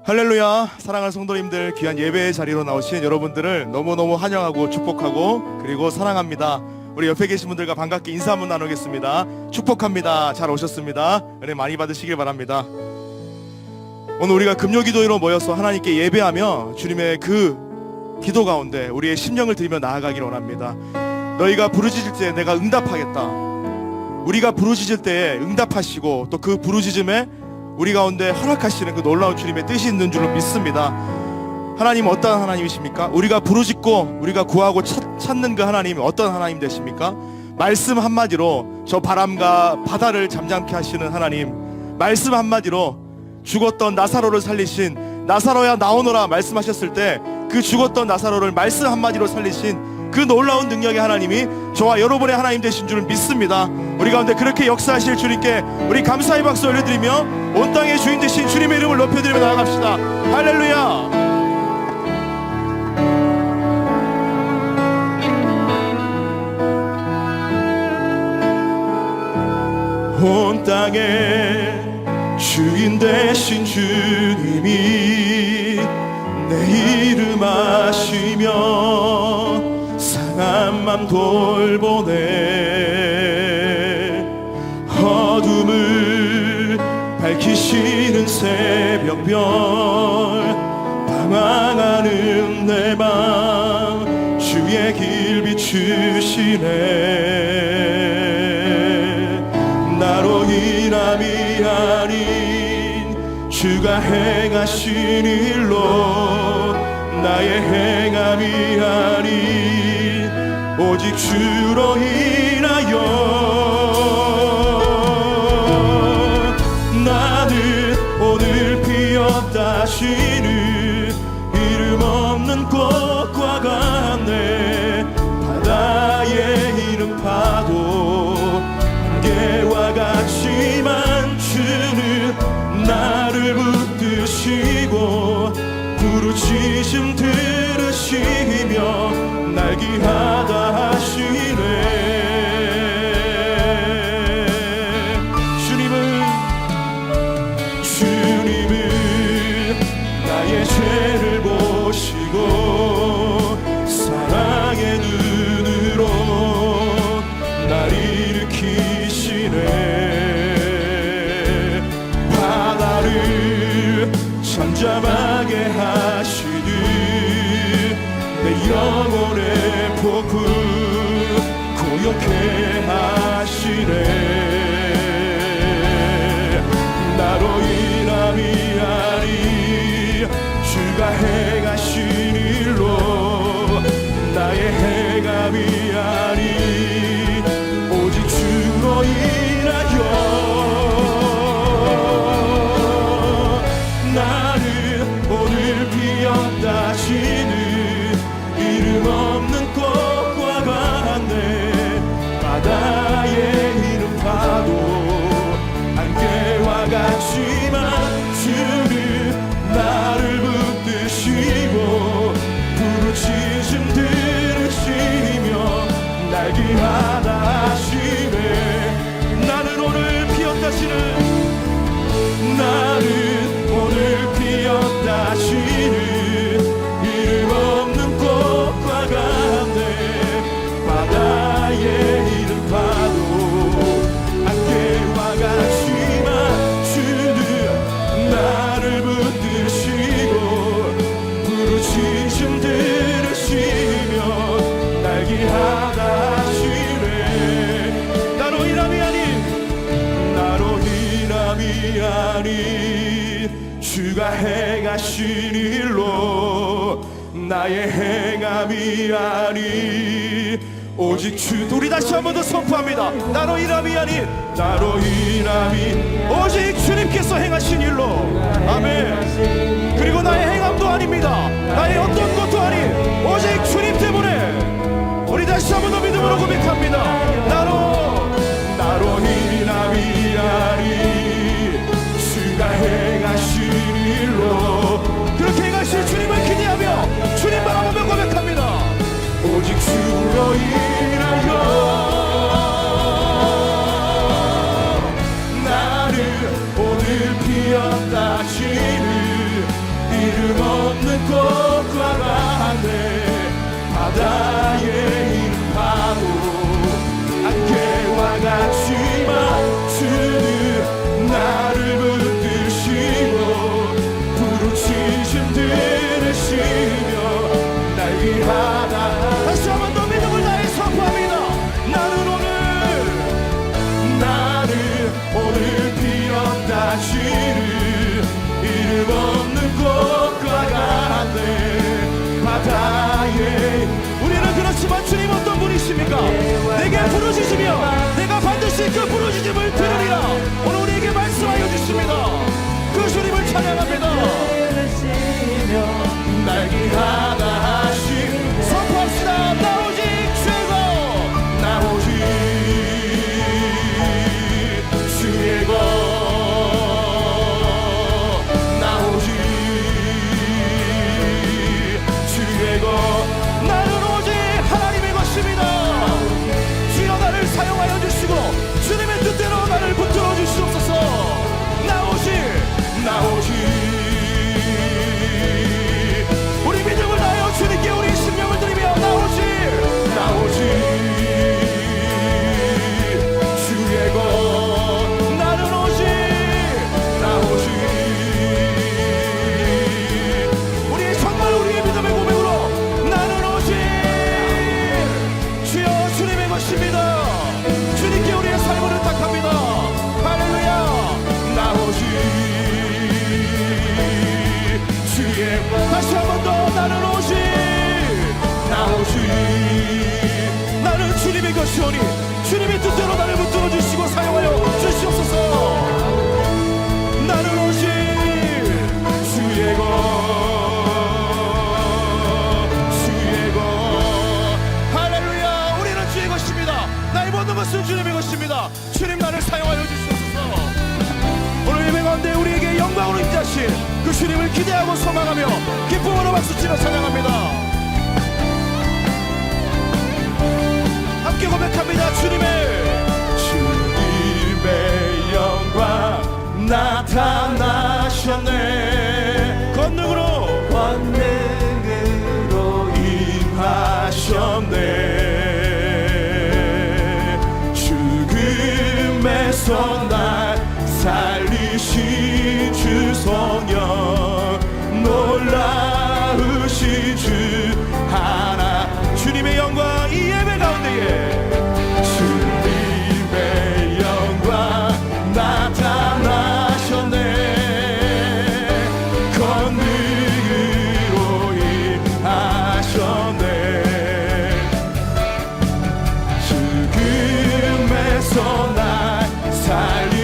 할렐루야. 사랑하는 성도님들, 귀한 예배의 자리로 나오신 여러분들을 너무너무 환영하고 축복하고 그리고 사랑합니다. 우리 옆에 계신 분들과 반갑게 인사 한번 나누겠습니다. 축복합니다. 잘 오셨습니다. 은혜 많이 받으시길 바랍니다. 오늘 우리가 금요기도회로 모여서 하나님께 예배하며 주님의 그 기도 가운데 우리의 심령을 드리며 나아가기를 원합니다. 너희가 부르짖을 때 내가 응답하겠다. 우리가 부르짖을 때에 응답하시고 또 그 부르짖음에 우리 가운데 허락하시는 그 놀라운 주님의 뜻이 있는 줄로 믿습니다. 하나님은 어떤 하나님이십니까? 우리가 부르짖고 우리가 구하고 찾는 그 하나님이 어떤 하나님 되십니까? 말씀 한마디로 저 바람과 바다를 잠잠케 하시는 하나님, 말씀 한마디로 죽었던 나사로를 살리신, 나사로야 나오너라 말씀하셨을 때 그 죽었던 나사로를 말씀 한마디로 살리신 그 놀라운 능력의 하나님이 저와 여러분의 하나님 되신 줄 믿습니다. 우리 가운데 그렇게 역사하실 주님께 우리 감사의 박수 올려드리며 온 땅의 주인 되신 주님의 이름을 높여드리며 나아갑시다. 할렐루야. 온 땅의 주인 되신 주님이 내 이름 아시며 상한 맘 돌보네. 어둠을 밝히시는 새벽별, 방황하는 내 맘 주의 길 비추시네. 나로 인함이 아닌 주가 행하신 일로 나의 행함이 아닌 오직 주로 인하여 나는 오늘 피었다 쉬는 이름 없는 꽃과 같네. 바다의 이름 파도 안개와 같지만 주는 나를 붙드시고 부르짖음 들으시며 날기하다 하시네. 주님은 나의 죄를 보시고 사랑의 눈으로 날 일으키시네. 바다를 잠잠하게 하시듯 내 영혼의 폭풍 고요케 하시네. 나로 인함이 아니 주가 행하신 일로 나의 행함이 아니 오직 주로 인하여 나는 오늘 피었다 쉬는 이름 없는 꽃과 같네. 바다의 이름 파도 안개와 같지만 주는 나를 붙드시고 부르짖음 들으시며 날기하다 하시네. 나는 오늘 피었다 쉬는 나는 오늘 피었다 쉬는 이름 없는 꽃과 같네. 바다의 이름 파도 안개와 같지만 주는 나를 붙드시고 부르짖음 들으시며 날기하다 하시네. 나로 인함이 아닌 주가 행하신 일로 나의 행함이 아닌 오직 주. 우리 다시 한 번 더 선포합니다. 나로 인함이 아닌 오직 주님께서 행하신 일로. 아멘. 그리고 나의 행함도 아닙니다. 나의 어떤 것도 아닌 오직 주님 때문에. 우리 다시 한 번 더 믿음으로 고백합니다. 나로 인함이 아닌 주가 행하신 일로. 그렇게 행하실 주님을 기대하며 주님 바라보며 고백합니다. 오직 주로 인하여 나를 오늘 피었다 쉬는 이름 없는 꽃과 같네. 바다에 있는 파도 안개와 같지만 주는 나를 붙드시고 부르짖음 들으시며 날개하다. 다시 한번 더 믿음을 다해 선포합니다. 나는 오늘 피었다 지를 이름 없는 꽃과 같네. 바다에 우리는 그렇지만 주님 어떤 분이십니까? 내게 부르짖으며 내가 반드시 그 부르짖음을 들으리라. 오늘 우리에게 말씀하여 주십니다. 그 주님을 찬양합니다. 날개하다 하심 선포합시다. 나 오직 최고 나 오직 주의 것 나 오직 주의 것 나는 오직 하나님의 것입니다. 주여 나를 사용하여 주시고 주님의 뜻대로 나를 붙들어 주시옵소서. 나 오직 우리 믿음을 다하여 주님께 우리 심령을 드리며 나 오직 주의 것 나는 오직 우리 정말 우리의 믿음의 고백으로 나는 오직 주여 주님의 것입니다. 주님께 우리의 삶을 의탁합니다. 할렐루야. 나 오직 주의 다시 한 번 더 나는 오직 나는 주님의 것이오니 주님의 뜻대로 나를 붙들어 주시고 사용하여 주시옵소서. 나는 오직 주의 것 할렐루야. 우리는 주의 것입니다. 나의 모든 것은 주님의 것입니다. 주님 나를 사용하여 주시옵소서. 오늘 예배 가운데 우리에게 영광으로 임재하신 그 주님을 기대하고 소망하며 기쁨으로 박수치며 찬양합니다. 함께 고백합니다. 주님의 영광 나타나셨네. 권능으로 임하셨네. 죽음에서 날 살리신 주 성령 놀라우신 주 하나. 주님의 영광 이 예배 가운데에 주님의 영광 나타나셨네. 권능으로 임하셨네. 죽음에서 날 살리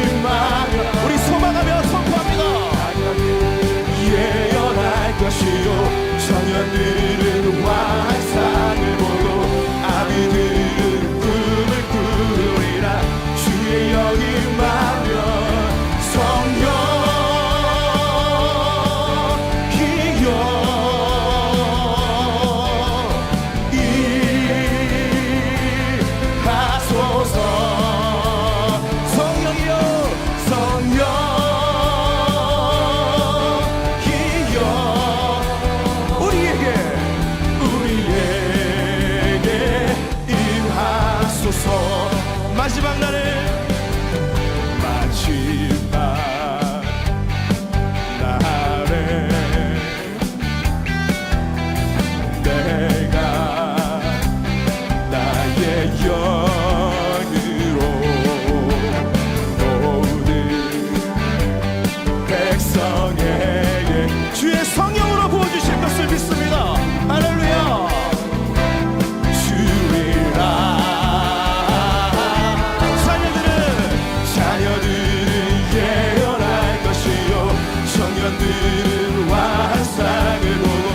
임하며 우리 소망하며 선포합니다. 예언할 것이요 청년들은 환상을 보고 아비들은 꿈을 꾸리라. 주의 영 임하며 성령 기여 일하소서. 성령이여 성령 기여 우리에게 임하소서. 마지막 날에 내가 나의 영으로 모든 백성에게 주의 성령으로 부어주실 것을 믿습니다. 할렐루야. 주리라. 자녀들은 예언할 것이요 청년들은 환상을 보고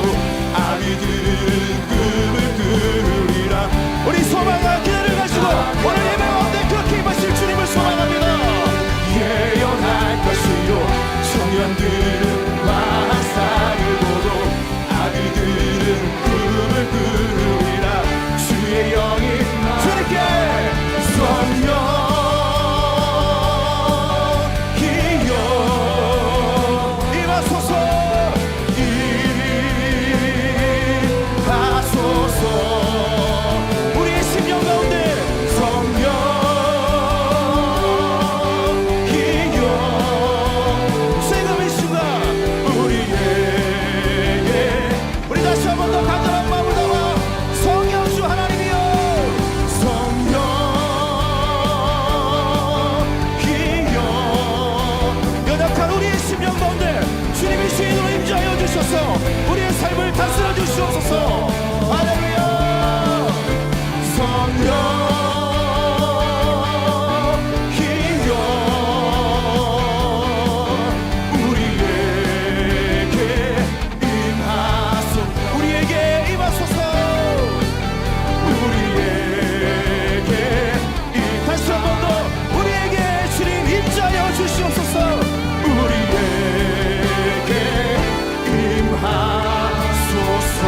아비들은 꿈을 꾸리라. 우리 소망과 기대를 가지고 오늘 예배 가운데 그렇게 임하실 주님을 소망합니다. 예언할 것이요 청년들은 환상을 보고 아비들은 꿈을 꾸리라. 주의 영이 주님께 성령 우리의 심령 가운데 성령 기여 지금 이 순간 우리에게 우리 다시 한 번 더 간절한 마음을 담아 성령 주 하나님이여 성령 기여 연약한 우리의 심령 가운데 주님이 주인으로 임재하여 주셔서 우리의 삶을 다스려 주시옵소서. 할렐루야. 성령 기여 우리에게 임하소서. 우리에게 다시 한 번 더 우리에게 주님 임재하여 주시옵소서. 우리에게 임하소서.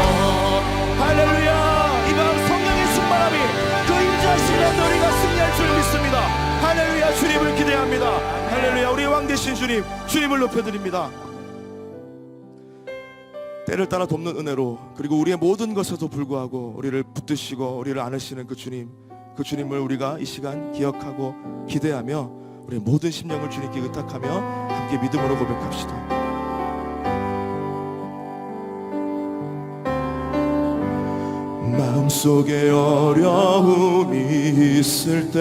할렐루야. 이 밤 성령의 충만함이 그 임재하시는 우리가 승리할 줄 믿습니다. 할렐루야. 주님을 기대합니다. 할렐루야. 우리 왕 되신 주님, 주님을 높여드립니다. 때를 따라 돕는 은혜로 그리고 우리의 모든 것에도 불구하고 우리를 붙드시고 우리를 안으시는 그 주님, 그 주님을 우리가 이 시간 기억하고 기대하며 우리의 모든 심령을 주님께 의탁하며 함께 믿음으로 고백합시다. 마음속에 어려움이 있을 때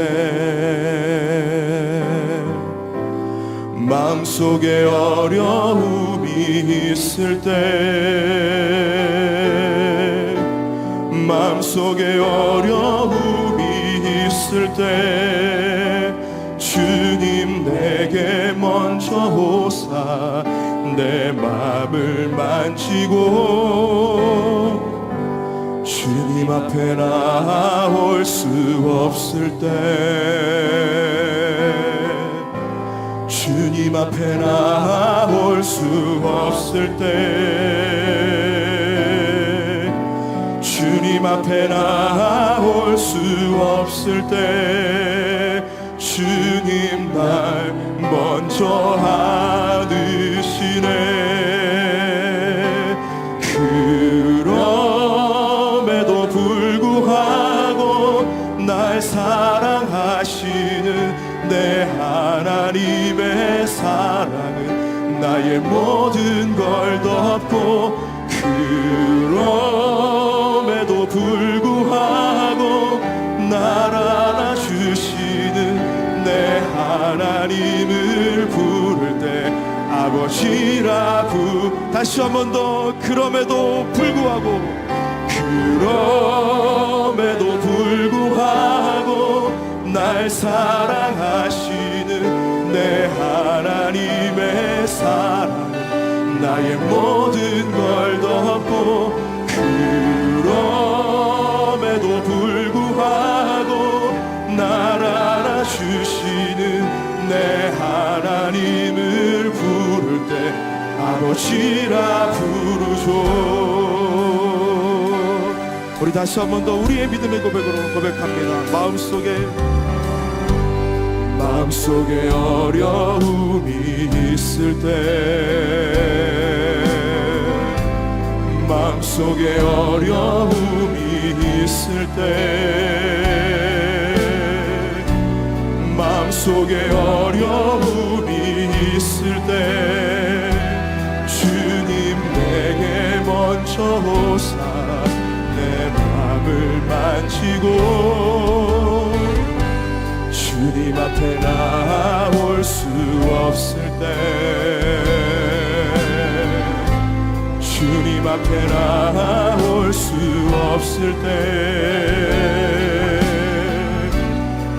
마음속에 어려움이 있을 때 마음속에 어려움이 있을 때 주님 내게 먼저 오사 내 마음을 만지고 주님 앞에 나올 수 없을 때 주님 앞에 나올 수 없을 때 주님 앞에 나올 수 없을 때 주님 날 먼저 안으시네. 그럼에도 불구하고 날 사랑하시는 내 하나님의 사랑은 나의 모든 걸 덮고 그럼에도 불구하고 날 안아주시는 내 하나님을 부를 때 아버지라 다시 한 번 더 그럼에도 불구하고 날 사랑하시는 내 사랑은 나의 모든 걸 덮고 그럼에도 불구하고 날 알아주시는 내 하나님을 부를 때 아버지라 부르죠. 우리 다시 한 번 더 우리의 믿음의 고백으로 고백합니다. 마음속에 어려움이 있을 때, 마음속에 어려움이 있을 때, 마음속에 어려움이 있을 때 주님 내게 먼저 오사 내 마음을 만지고 주님 앞에 나올 수 없을 때, 주님 앞에 나올 수 없을 때,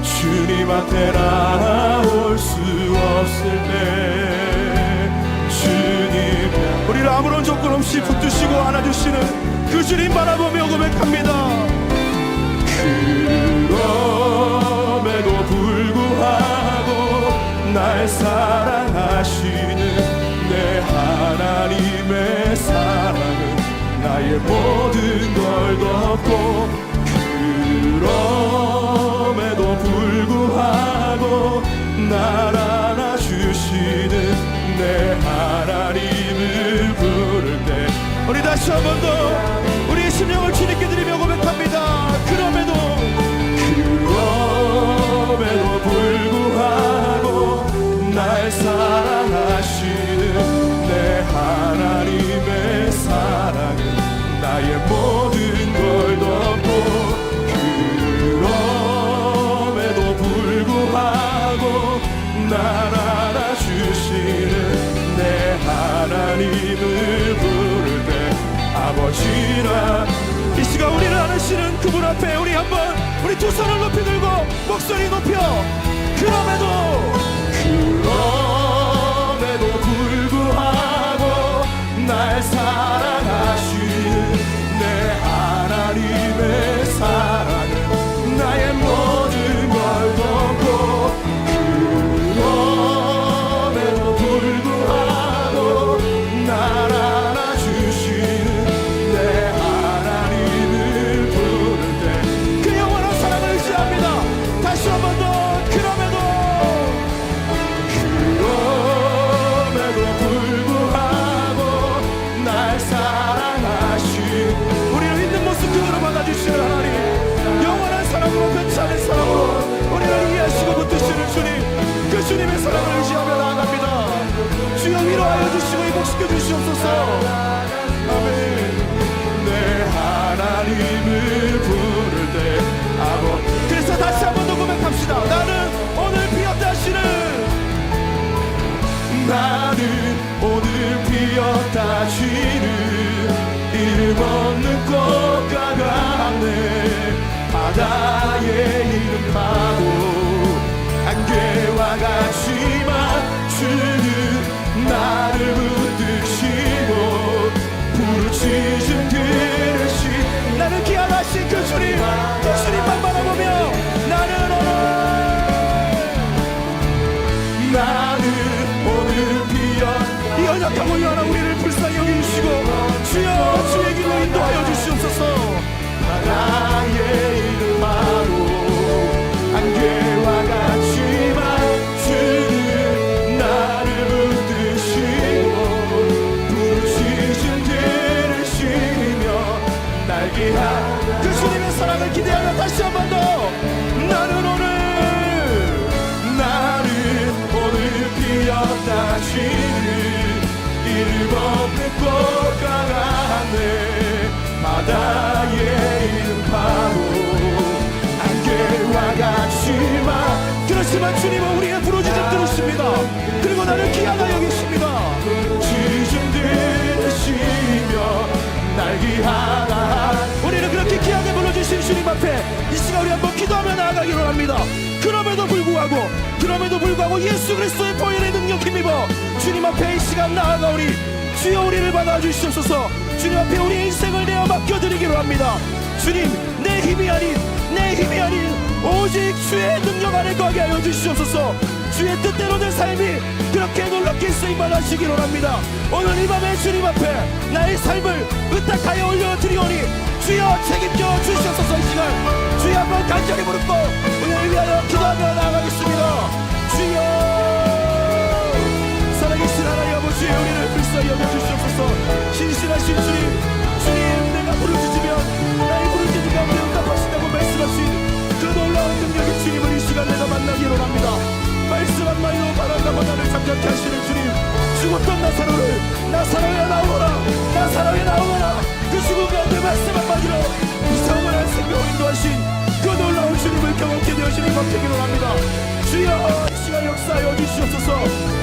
주님 앞에 나올 수 없을 때 주님 우리를 아무런 조건 없이 붙드시고 안아주시는 그 주님 바라보며 고백합니다. 그럼에도 불구하고 날 사랑하시는 내 하나님의 사랑은 나의 모든 걸 덮고 그럼에도 불구하고 날 안아주시는 내 하나님을 부를 때 우리 다시 한 번 더 우리의 심령을 주님께 드리며 고백합니다. 그럼에도 불구하고 날 사랑하시는 내 하나님의 사랑은 나의 모든 걸 덮고 그럼에도 불구하고 날 안아주시는 내 하나님을 부를 때 아버지라. 이 시간 우리를 안으시는 그분 앞에 우리 한번 우리 두 손을 높이 들고 목소리 높여 그럼에도 불구하고 날 사랑하시는 내 하나님의 사랑은 나의 모든 걸 덮고 그럼에도 불구하고 날 안아주시는 내 하나님을 부를 때 그 영원한 사랑을 의지합니다. 다시 한 번 더 그럼에도 불구하고 날 사랑하신 우리를 있는 모습 그대로 받아주시는 하나님, 영원한 사랑으로 변치않은 사랑으로 우리를 이해하시고 붙드시는 주님, 그 주님의 사랑을 의지하며 나아갑니다. 주여 위로하여 주시고 회복시켜 주시옵소서. 아멘. 내 하나님을 부를 때 아버. 그래서 다시 한 번 더 고백합시다. 나는 오늘 피었다 하시는, 나는 오늘 피었다 지는 이름 없는 꽃과 같네. 바다의 이름 파도 안개와 같지만 주는 나를 붙드시고 부르짖음 들으시. 나는 귀하신 그 주님만 바라보며 나는 오늘 피어 이 연약하고 연한 우리를 불쌍히 여기시고 주여 주의 길로 인도하여 주시옵소서. 바다의 이름 바로 안개와 같지만 주는 나를 붙드시고 부르짖음 들으시며 날 기한 그 주님의 사랑을 기대하며 다시 한 번 더 나는 피었다 지는 이름 없는 꽃과 같네. 바다의 이름 바로 안개와 같지만 그렇지만 주님은 우리의 부르짖음 들으십니다. 그리고 나를 귀하다 여기십니다. 지금 들으시며 날 귀하다. 우리는 그렇게 귀하게 불러주신 주님 앞에 이 시간 우리 한번 기도하며 나아가기로 합니다. 그럼에도 불구하고 예배하고 예수 그리스도의 보혈의 능력 힘입어 주님 앞에 이 시간 나아가오니 주여 우리를 받아주시옵소서. 주님 앞에 우리의 인생을 내어 맡겨드리기로 합니다. 주님, 내 힘이 아닌 오직 주의 능력 안에 거하게 하여 주시옵소서. 주의 뜻대로 된 삶이 그렇게 놀랍게 쓰임만 하시기로 합니다. 오늘 이 밤에 주님 앞에 나의 삶을 의탁하여 올려드리오니 주여 책임져 주시옵소서. 이 시간 주여 한번 간절히 부르고 우리를 위하여 기도하며 나아가겠습니다. 주여 살아계신 하나님 아버지, 우리를 불쌍히 여겨주시옵소서. 신실하신 주님, 내가 부르짖으면 나의 부르짖음 가운데 응답하신다고 말씀하신 그 놀라운 능력의 주님을 이 시간 내가 만나기로 합니다. 말씀 한마디로 바람과 바다를 잠잠케 하시는 주님, 죽었던 나사로야 나오거라. 그 죽음 가운데 말씀 한마디로 이성을 한 생명을 인도하신 그 놀라운 주님을 경험케 되어지는 것 되기로 합니다. 주여 이 시간 역사하여 주시옵소서.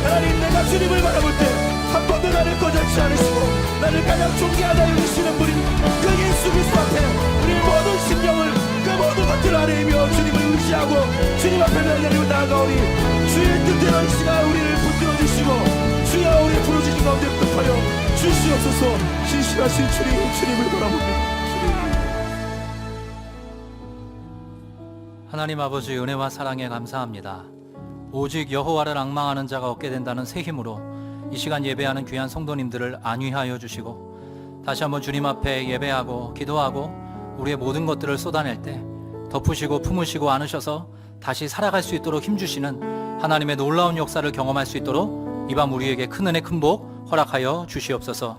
하나님, 내가 주님을 바라볼 때 한 번도 나를 거절치 않으시고 나를 가장 존귀하다 여기시는 분이 그 예수 그리스도 앞에 우리의 모든 심령을 그 모든 것들을 아뢰며 주님을 의지하고 주님 앞에 날려리고 나아가오니 주의 뜻대로 이 시간 우리를 붙들어 주시고 주여 우리의 부르짖음 가운데 응답하여 주시옵소서. 신실하신 주님을 바라봅니다. 하나님 아버지, 은혜와 사랑에 감사합니다. 오직 여호와를 앙망하는 자가 얻게 된다는 새 힘으로 이 시간 예배하는 귀한 성도님들을 안위하여 주시고 다시 한번 주님 앞에 예배하고 기도하고 우리의 모든 것들을 쏟아낼 때 덮으시고 품으시고 안으셔서 다시 살아갈 수 있도록 힘주시는 하나님의 놀라운 역사를 경험할 수 있도록 이 밤 우리에게 큰 은혜 큰 복 허락하여 주시옵소서.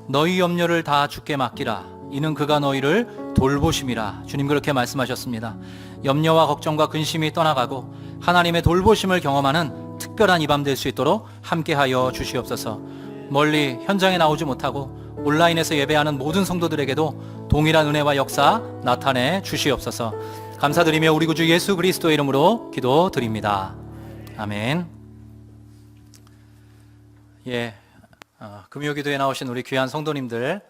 너희 염려를 다 주께 맡기라. 이는 그가 너희를 돌보심이라. 주님 그렇게 말씀하셨습니다. 염려와 걱정과 근심이 떠나가고 하나님의 돌보심을 경험하는 특별한 이 밤 될 수 있도록 함께하여 주시옵소서. 멀리 현장에 나오지 못하고 온라인에서 예배하는 모든 성도들에게도 동일한 은혜와 역사 나타내 주시옵소서. 감사드리며 우리 구주 예수 그리스도의 이름으로 기도드립니다. 아멘. 금요기도에 나오신 우리 귀한 성도님들,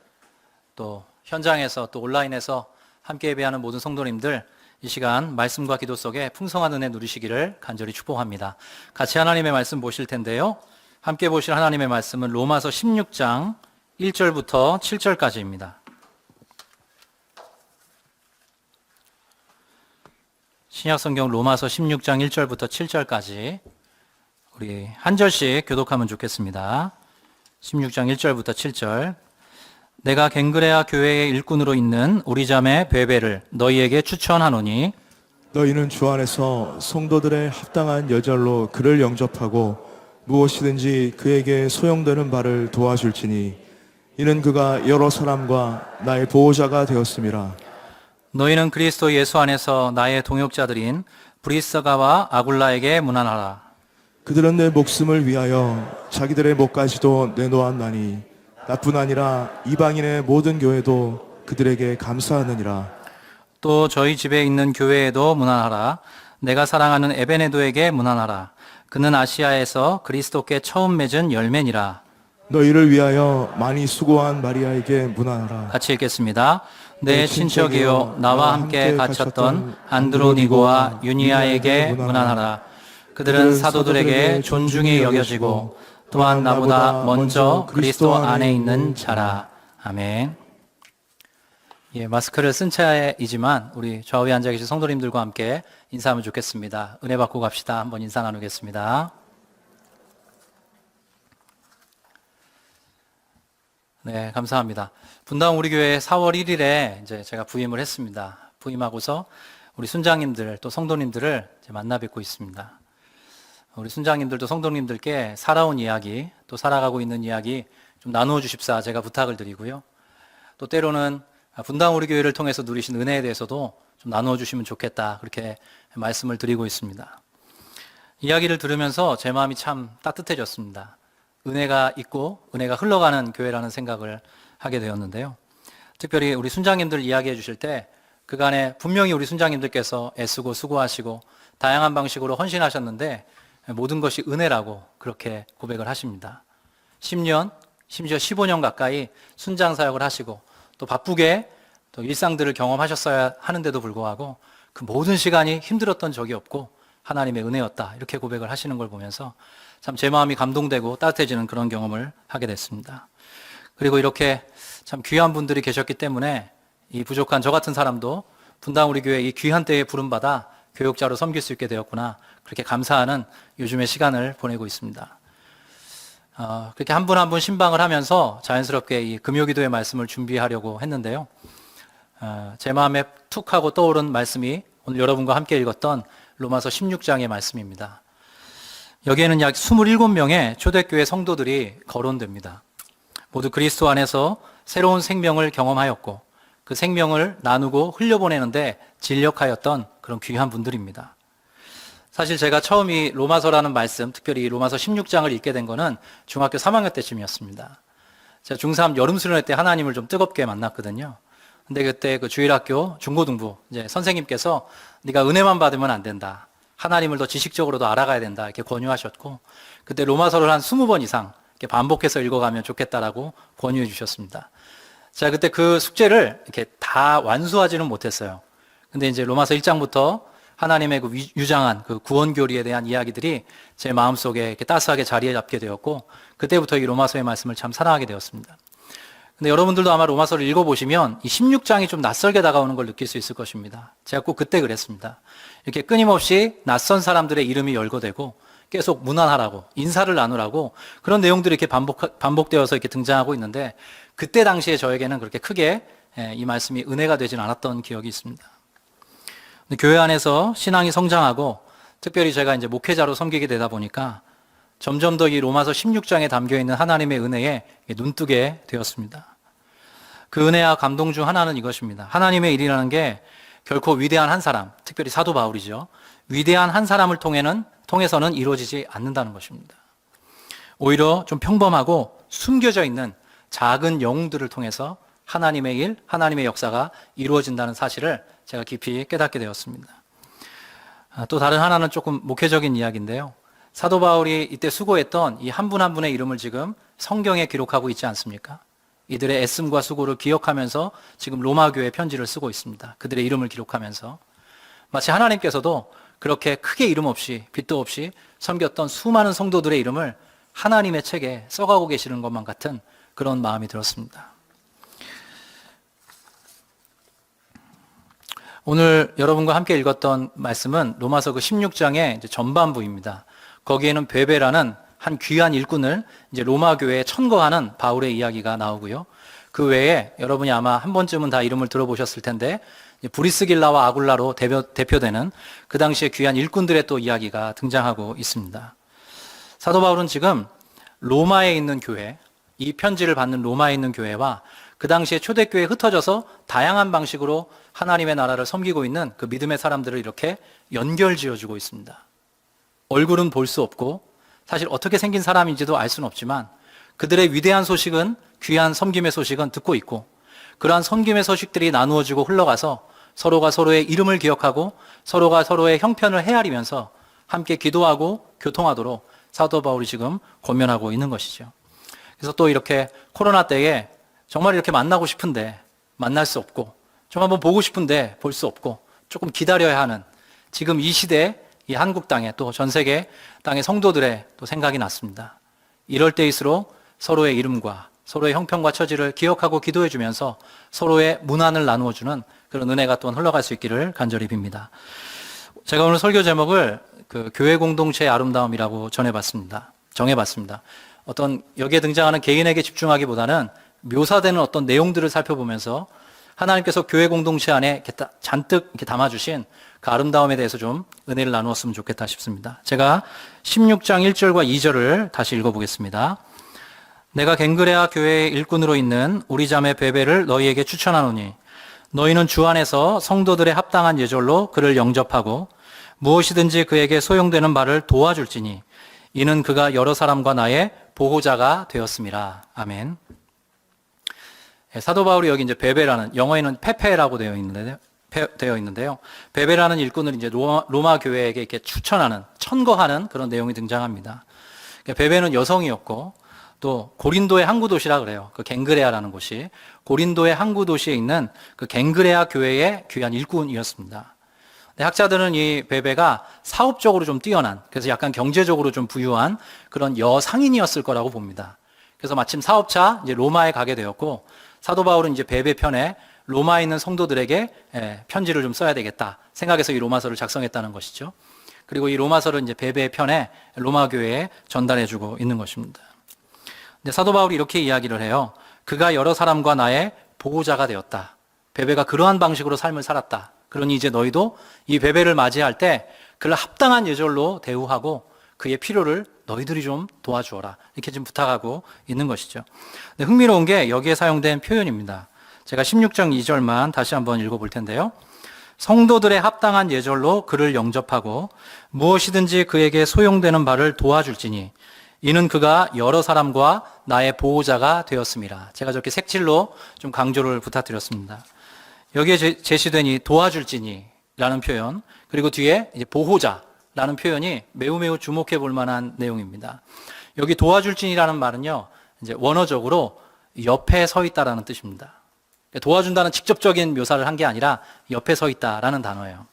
또 현장에서 또 온라인에서 함께 예배하는 모든 성도님들, 이 시간 말씀과 기도 속에 풍성한 은혜 누리시기를 간절히 축복합니다. 같이 하나님의 말씀 보실 텐데요. 함께 보실 하나님의 말씀은 로마서 16장 1절부터 7절까지입니다. 신약성경 로마서 16장 1절부터 7절까지 우리 한 절씩 교독하면 좋겠습니다. 16장 1절부터 7절. 내가 갱그레아 교회의 일꾼으로 있는 우리 자매 베베를 너희에게 추천하노니 너희는 주 안에서 성도들의 합당한 여절로 그를 영접하고 무엇이든지 그에게 소용되는 바를 도와줄지니 이는 그가 여러 사람과 나의 보호자가 되었음이라. 너희는 그리스도 예수 안에서 나의 동역자들인 브리스가와 아굴라에게 문안하라. 그들은 내 목숨을 위하여 자기들의 목까지도 내놓았나니 나뿐 아니라 이방인의 모든 교회도 그들에게 감사하느니라. 또 저희 집에 있는 교회에도 문안하라. 내가 사랑하는 에베네도에게 문안하라. 그는 아시아에서 그리스도께 처음 맺은 열매니라. 너희를 위하여 많이 수고한 마리아에게 문안하라. 같이 읽겠습니다. 내 친척이요 나와 함께 갇혔던 안드로니고와 유니아에게 문안하라. 그들은 사도들에게 존중이 여겨지고 또한 나보다 먼저 그리스도 안에 있는 자라. 아멘. 마스크를 쓴 채이지만 우리 좌우에 앉아 계신 성도님들과 함께 인사하면 좋겠습니다. 은혜 받고 갑시다. 한번 인사 나누겠습니다. 네, 감사합니다. 분당 우리 교회 4월 1일에 이제 제가 부임을 했습니다. 부임하고서 우리 순장님들 또 성도님들을 이제 만나 뵙고 있습니다. 우리 순장님들도 성도님들께 살아온 이야기, 또 살아가고 있는 이야기 좀 나누어 주십사 제가 부탁을 드리고요. 또 때로는 분당 우리 교회를 통해서 누리신 은혜에 대해서도 좀 나누어 주시면 좋겠다, 그렇게 말씀을 드리고 있습니다. 이야기를 들으면서 제 마음이 참 따뜻해졌습니다. 은혜가 있고 은혜가 흘러가는 교회라는 생각을 하게 되었는데요. 특별히 우리 순장님들 이야기해 주실 때 그간에 분명히 우리 순장님들께서 애쓰고 수고하시고 다양한 방식으로 헌신하셨는데 모든 것이 은혜라고 그렇게 고백을 하십니다. 10년, 심지어 15년 가까이 순장 사역을 하시고 또 바쁘게 또 일상들을 경험하셨어야 하는데도 불구하고 그 모든 시간이 힘들었던 적이 없고 하나님의 은혜였다. 이렇게 고백을 하시는 걸 보면서 참 제 마음이 감동되고 따뜻해지는 그런 경험을 하게 됐습니다. 그리고 이렇게 참 귀한 분들이 계셨기 때문에 이 부족한 저 같은 사람도 분당 우리 교회 이 귀한 때에 부름받아 교육자로 섬길 수 있게 되었구나. 그렇게 감사하는 요즘의 시간을 보내고 있습니다. 그렇게 한 분 한 분 신방을 하면서 자연스럽게 이 금요기도의 말씀을 준비하려고 했는데요. 제 마음에 툭 하고 떠오른 말씀이 오늘 여러분과 함께 읽었던 로마서 16장의 말씀입니다. 여기에는 약 27명의 초대교회 성도들이 거론됩니다. 모두 그리스도 안에서 새로운 생명을 경험하였고 그 생명을 나누고 흘려보내는데 진력하였던 그런 귀한 분들입니다. 사실 제가 처음 이 로마서라는 말씀, 특별히 로마서 16장을 읽게 된 거는 중학교 3학년 때쯤이었습니다. 제가 중3 여름 수련회 때 하나님을 좀 뜨겁게 만났거든요. 근데 그때 그 주일학교 중고등부 이제 선생님께서 네가 은혜만 받으면 안 된다. 하나님을 더 지식적으로도 알아가야 된다. 이렇게 권유하셨고 그때 로마서를 한 20번 이상 이렇게 반복해서 읽어가면 좋겠다라고 권유해 주셨습니다. 제가 그때 그 숙제를 이렇게 다 완수하지는 못했어요. 근데 이제 로마서 1장부터 하나님의 그 유장한 그 구원 교리에 대한 이야기들이 제 마음속에 이렇게 따스하게 자리에 잡게 되었고 그때부터 이 로마서의 말씀을 참 사랑하게 되었습니다. 근데 여러분들도 아마 로마서를 읽어보시면 이 16장이 좀 낯설게 다가오는 걸 느낄 수 있을 것입니다. 제가 꼭 그때 그랬습니다. 이렇게 끊임없이 낯선 사람들의 이름이 열거되고 계속 문안하라고 인사를 나누라고 그런 내용들이 이렇게 반복되어서 이렇게 등장하고 있는데 그때 당시에 저에게는 그렇게 크게 이 말씀이 은혜가 되진 않았던 기억이 있습니다. 근데 교회 안에서 신앙이 성장하고 특별히 제가 이제 목회자로 섬기게 되다 보니까 점점 더 이 로마서 16장에 담겨 있는 하나님의 은혜에 눈뜨게 되었습니다. 그 은혜와 감동 중 하나는 이것입니다. 하나님의 일이라는 게 결코 위대한 한 사람, 특별히 사도 바울이죠. 위대한 한 사람을 통해서는 이루어지지 않는다는 것입니다. 오히려 좀 평범하고 숨겨져 있는 작은 영웅들을 통해서 하나님의 일, 하나님의 역사가 이루어진다는 사실을 제가 깊이 깨닫게 되었습니다. 또 다른 하나는 조금 목회적인 이야기인데요. 사도 바울이 이때 수고했던 이 한 분 한 분의 이름을 지금 성경에 기록하고 있지 않습니까? 이들의 애씀과 수고를 기억하면서 지금 로마 교회 편지를 쓰고 있습니다. 그들의 이름을 기록하면서 마치 하나님께서도 그렇게 크게 이름 없이 빛도 없이 섬겼던 수많은 성도들의 이름을 하나님의 책에 써가고 계시는 것만 같은 그런 마음이 들었습니다. 오늘 여러분과 함께 읽었던 말씀은 로마서 그 16장의 이제 전반부입니다. 거기에는 베베라는 한 귀한 일꾼을 이제 로마 교회에 천거하는 바울의 이야기가 나오고요. 그 외에 여러분이 아마 한 번쯤은 다 이름을 들어보셨을 텐데 브리스길라와 아굴라로 대표되는 그 당시에 귀한 일꾼들의 또 이야기가 등장하고 있습니다. 사도 바울은 지금 로마에 있는 교회, 이 편지를 받는 로마에 있는 교회와 그 당시에 초대교회에 흩어져서 다양한 방식으로 하나님의 나라를 섬기고 있는 그 믿음의 사람들을 이렇게 연결지어주고 있습니다. 얼굴은 볼 수 없고 사실 어떻게 생긴 사람인지도 알 수는 없지만 그들의 위대한 소식은 귀한 섬김의 소식은 듣고 있고 그러한 섬김의 소식들이 나누어지고 흘러가서 서로가 서로의 이름을 기억하고 서로가 서로의 형편을 헤아리면서 함께 기도하고 교통하도록 사도 바울이 지금 권면하고 있는 것이죠. 그래서 또 이렇게 코로나 때에 정말 이렇게 만나고 싶은데 만날 수 없고 좀 한번 보고 싶은데 볼 수 없고 조금 기다려야 하는 지금 이 시대에 이 한국 땅에 또 전 세계 땅의 성도들의 또 생각이 났습니다. 이럴 때일수록 서로의 이름과 서로의 형편과 처지를 기억하고 기도해 주면서 서로의 문안을 나누어 주는 그런 은혜가 또한 흘러갈 수 있기를 간절히 빕니다. 제가 오늘 설교 제목을 그 교회 공동체의 아름다움이라고 정해봤습니다. 어떤 여기에 등장하는 개인에게 집중하기보다는 묘사되는 어떤 내용들을 살펴보면서 하나님께서 교회 공동체 안에 잔뜩 이렇게 담아주신 그 아름다움에 대해서 좀 은혜를 나누었으면 좋겠다 싶습니다. 제가 16장 1절과 2절을 다시 읽어보겠습니다. 내가 갱그레아 교회의 일꾼으로 있는 우리 자매 베베를 너희에게 추천하노니 너희는 주 안에서 성도들의 합당한 예절로 그를 영접하고 무엇이든지 그에게 소용되는 바를 도와줄지니 이는 그가 여러 사람과 나의 보호자가 되었음이라. 아멘. 사도 바울이 여기 이제 베베라는 영어에는 페페라고 되어 있는데요. 베베라는 일꾼을 이제 로마 교회에게 이렇게 추천하는 천거하는 그런 내용이 등장합니다. 베베는 여성이었고 또 고린도의 항구 도시라 그래요. 그 갱그레아라는 곳이 고린도의 항구 도시에 있는 그 갱그레아 교회의 귀한 일꾼이었습니다. 근데 학자들은 이 베베가 사업적으로 좀 뛰어난, 그래서 약간 경제적으로 좀 부유한 그런 여상인이었을 거라고 봅니다. 그래서 마침 사업차 이제 로마에 가게 되었고, 사도 바울은 이제 베베 편에 로마에 있는 성도들에게 편지를 좀 써야 되겠다 생각해서 이 로마서를 작성했다는 것이죠. 그리고 이 로마서를 이제 베베 편에 로마 교회에 전달해주고 있는 것입니다. 근데 사도 바울이 이렇게 이야기를 해요. 그가 여러 사람과 나의 보호자가 되었다. 베베가 그러한 방식으로 삶을 살았다. 그러니 이제 너희도 이 베베를 맞이할 때 그를 합당한 예절로 대우하고 그의 필요를 너희들이 좀 도와주어라. 이렇게 지금 부탁하고 있는 것이죠. 근데 흥미로운 게 여기에 사용된 표현입니다. 제가 16장 2절만 다시 한번 읽어볼 텐데요. 성도들의 합당한 예절로 그를 영접하고 무엇이든지 그에게 소용되는 바를 도와줄지니 이는 그가 여러 사람과 나의 보호자가 되었습니다. 제가 저렇게 색칠로 좀 강조를 부탁드렸습니다. 여기에 제시된 이 도와줄지니라는 표현, 그리고 뒤에 이제 보호자라는 표현이 매우 주목해 볼 만한 내용입니다. 여기 도와줄지니라는 말은요, 이제 원어적으로 옆에 서 있다라는 뜻입니다. 도와준다는 직접적인 묘사를 한 게 아니라 옆에 서 있다라는 단어예요.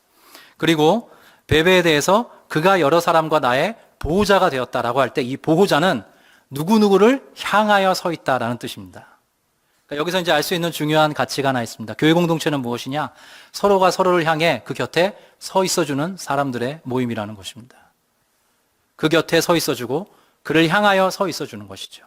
그리고 베베에 대해서 그가 여러 사람과 나의 보호자가 되었다라고 할 때 이 보호자는 누구누구를 향하여 서 있다라는 뜻입니다. 그러니까 여기서 이제 알 수 있는 중요한 가치가 하나 있습니다. 교회 공동체는 무엇이냐? 서로가 서로를 향해 그 곁에 서 있어주는 사람들의 모임이라는 것입니다. 그 곁에 서 있어주고 그를 향하여 서 있어주는 것이죠.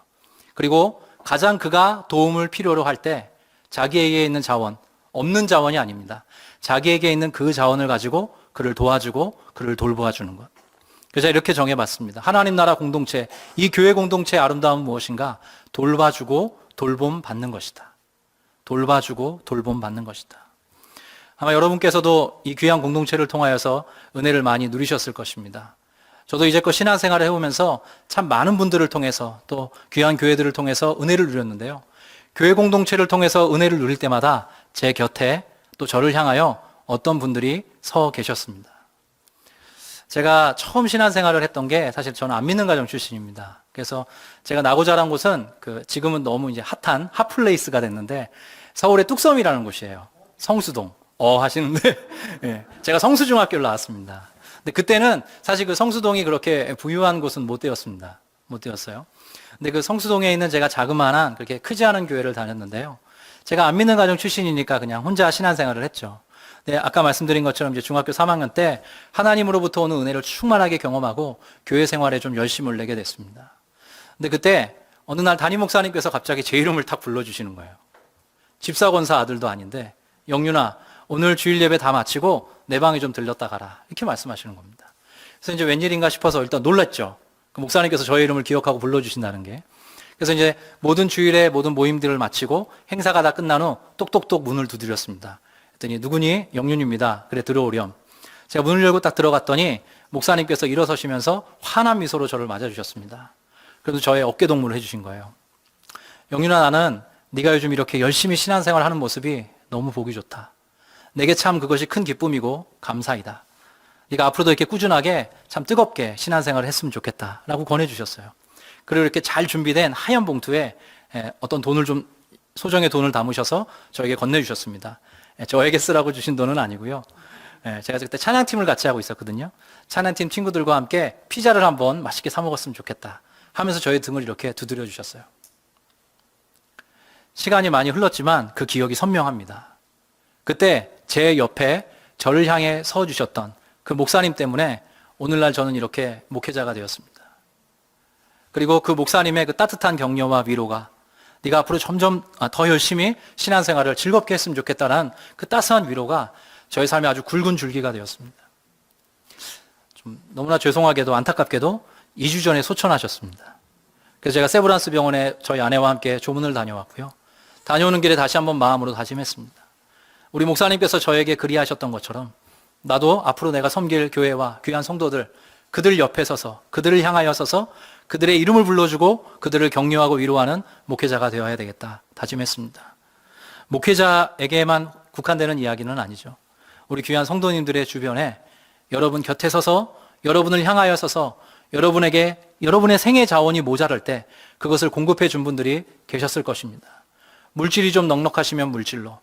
그리고 가장 그가 도움을 필요로 할 때 자기에게 있는 자원, 없는 자원이 아닙니다. 자기에게 있는 그 자원을 가지고 그를 도와주고 그를 돌보아주는 것. 그래서 이렇게 정해봤습니다. 하나님 나라 공동체, 이 교회 공동체의 아름다움은 무엇인가? 돌봐주고 돌봄 받는 것이다. 돌봐주고 돌봄 받는 것이다. 아마 여러분께서도 이 귀한 공동체를 통하여서 은혜를 많이 누리셨을 것입니다. 저도 이제껏 신앙생활을 해오면서 참 많은 분들을 통해서 또 귀한 교회들을 통해서 은혜를 누렸는데요. 교회 공동체를 통해서 은혜를 누릴 때마다 제 곁에 또 저를 향하여 어떤 분들이 서 계셨습니다. 제가 처음 신앙생활을 했던 게 사실 저는 안 믿는 가정 출신입니다. 그래서 제가 나고 자란 곳은 지금은 너무 이제 핫한 핫플레이스가 됐는데 서울의 뚝섬이라는 곳이에요. 성수동. 하시는데 예, 제가 성수중학교를 나왔습니다. 근데 그때는 사실 그 성수동이 그렇게 부유한 곳은 못 되었습니다. 못 되었어요. 근데 그 성수동에 있는 제가 자그마한 그렇게 크지 않은 교회를 다녔는데요. 제가 안 믿는 가정 출신이니까 그냥 혼자 신앙생활을 했죠. 네, 아까 말씀드린 것처럼 이제 중학교 3학년 때 하나님으로부터 오는 은혜를 충만하게 경험하고 교회 생활에 좀 열심을 내게 됐습니다. 근데 그때 어느 날 담임 목사님께서 갑자기 제 이름을 탁 불러주시는 거예요. 집사권사 아들도 아닌데, 영윤아, 오늘 주일 예배 다 마치고 내 방에 좀 들렀다 가라. 이렇게 말씀하시는 겁니다. 그래서 이제 웬일인가 싶어서 일단 놀랐죠. 그 목사님께서 저의 이름을 기억하고 불러주신다는 게. 그래서 이제 모든 주일에 모든 모임들을 마치고 행사가 다 끝난 후 똑똑똑 문을 두드렸습니다. 그랬더니 누구니? 영윤입니다. 그래 들어오렴. 제가 문을 열고 딱 들어갔더니 목사님께서 일어서시면서 환한 미소로 저를 맞아주셨습니다. 그래도 저의 어깨 동무를 해주신 거예요. 영윤아, 나는 네가 요즘 이렇게 열심히 신앙생활 하는 모습이 너무 보기 좋다. 내게 참 그것이 큰 기쁨이고 감사이다. 네가 앞으로도 이렇게 꾸준하게 참 뜨겁게 신앙생활을 했으면 좋겠다 라고 권해주셨어요. 그리고 이렇게 잘 준비된 하얀 봉투에 어떤 돈을 좀, 소정의 돈을 담으셔서 저에게 건네주셨습니다. 저에게 쓰라고 주신 돈은 아니고요. 제가 그때 찬양팀을 같이 하고 있었거든요. 찬양팀 친구들과 함께 피자를 한번 맛있게 사 먹었으면 좋겠다 하면서 저의 등을 이렇게 두드려 주셨어요. 시간이 많이 흘렀지만 그 기억이 선명합니다. 그때 제 옆에 저를 향해 서 주셨던 그 목사님 때문에 오늘날 저는 이렇게 목회자가 되었습니다. 그리고 그 목사님의 그 따뜻한 격려와 위로가 네가 앞으로 점점 더 열심히 신앙생활을 즐겁게 했으면 좋겠다는 그 따스한 위로가 저의 삶에 아주 굵은 줄기가 되었습니다. 좀 너무나 죄송하게도 안타깝게도 2주 전에 소천하셨습니다. 그래서 제가 세브란스 병원에 저희 아내와 함께 조문을 다녀왔고요. 다녀오는 길에 다시 한번 마음으로 다짐했습니다. 우리 목사님께서 저에게 그리하셨던 것처럼 나도 앞으로 내가 섬길 교회와 귀한 성도들, 그들 옆에 서서 그들을 향하여 서서 그들의 이름을 불러주고 그들을 격려하고 위로하는 목회자가 되어야 되겠다 다짐했습니다. 목회자에게만 국한되는 이야기는 아니죠. 우리 귀한 성도님들의 주변에 여러분 곁에 서서 여러분을 향하여 서서 여러분에게 여러분의 생애 자원이 모자랄 때 그것을 공급해 준 분들이 계셨을 것입니다. 물질이 좀 넉넉하시면 물질로,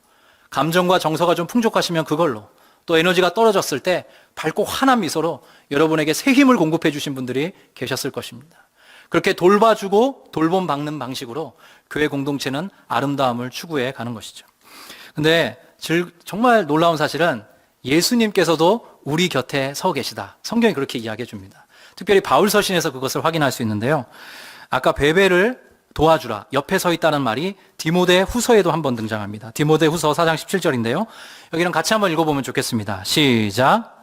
감정과 정서가 좀 풍족하시면 그걸로, 또 에너지가 떨어졌을 때 밝고 환한 미소로 여러분에게 새 힘을 공급해 주신 분들이 계셨을 것입니다. 그렇게 돌봐주고 돌봄받는 방식으로 교회 공동체는 아름다움을 추구해 가는 것이죠. 근데 정말 놀라운 사실은 예수님께서도 우리 곁에 서 계시다. 성경이 그렇게 이야기해 줍니다. 특별히 바울 서신에서 그것을 확인할 수 있는데요. 아까 베베를 도와주라, 옆에 서 있다는 말이 디모데 후서에도 한번 등장합니다. 디모데 후서 4장 17절인데요. 여기는 같이 한번 읽어보면 좋겠습니다. 시작.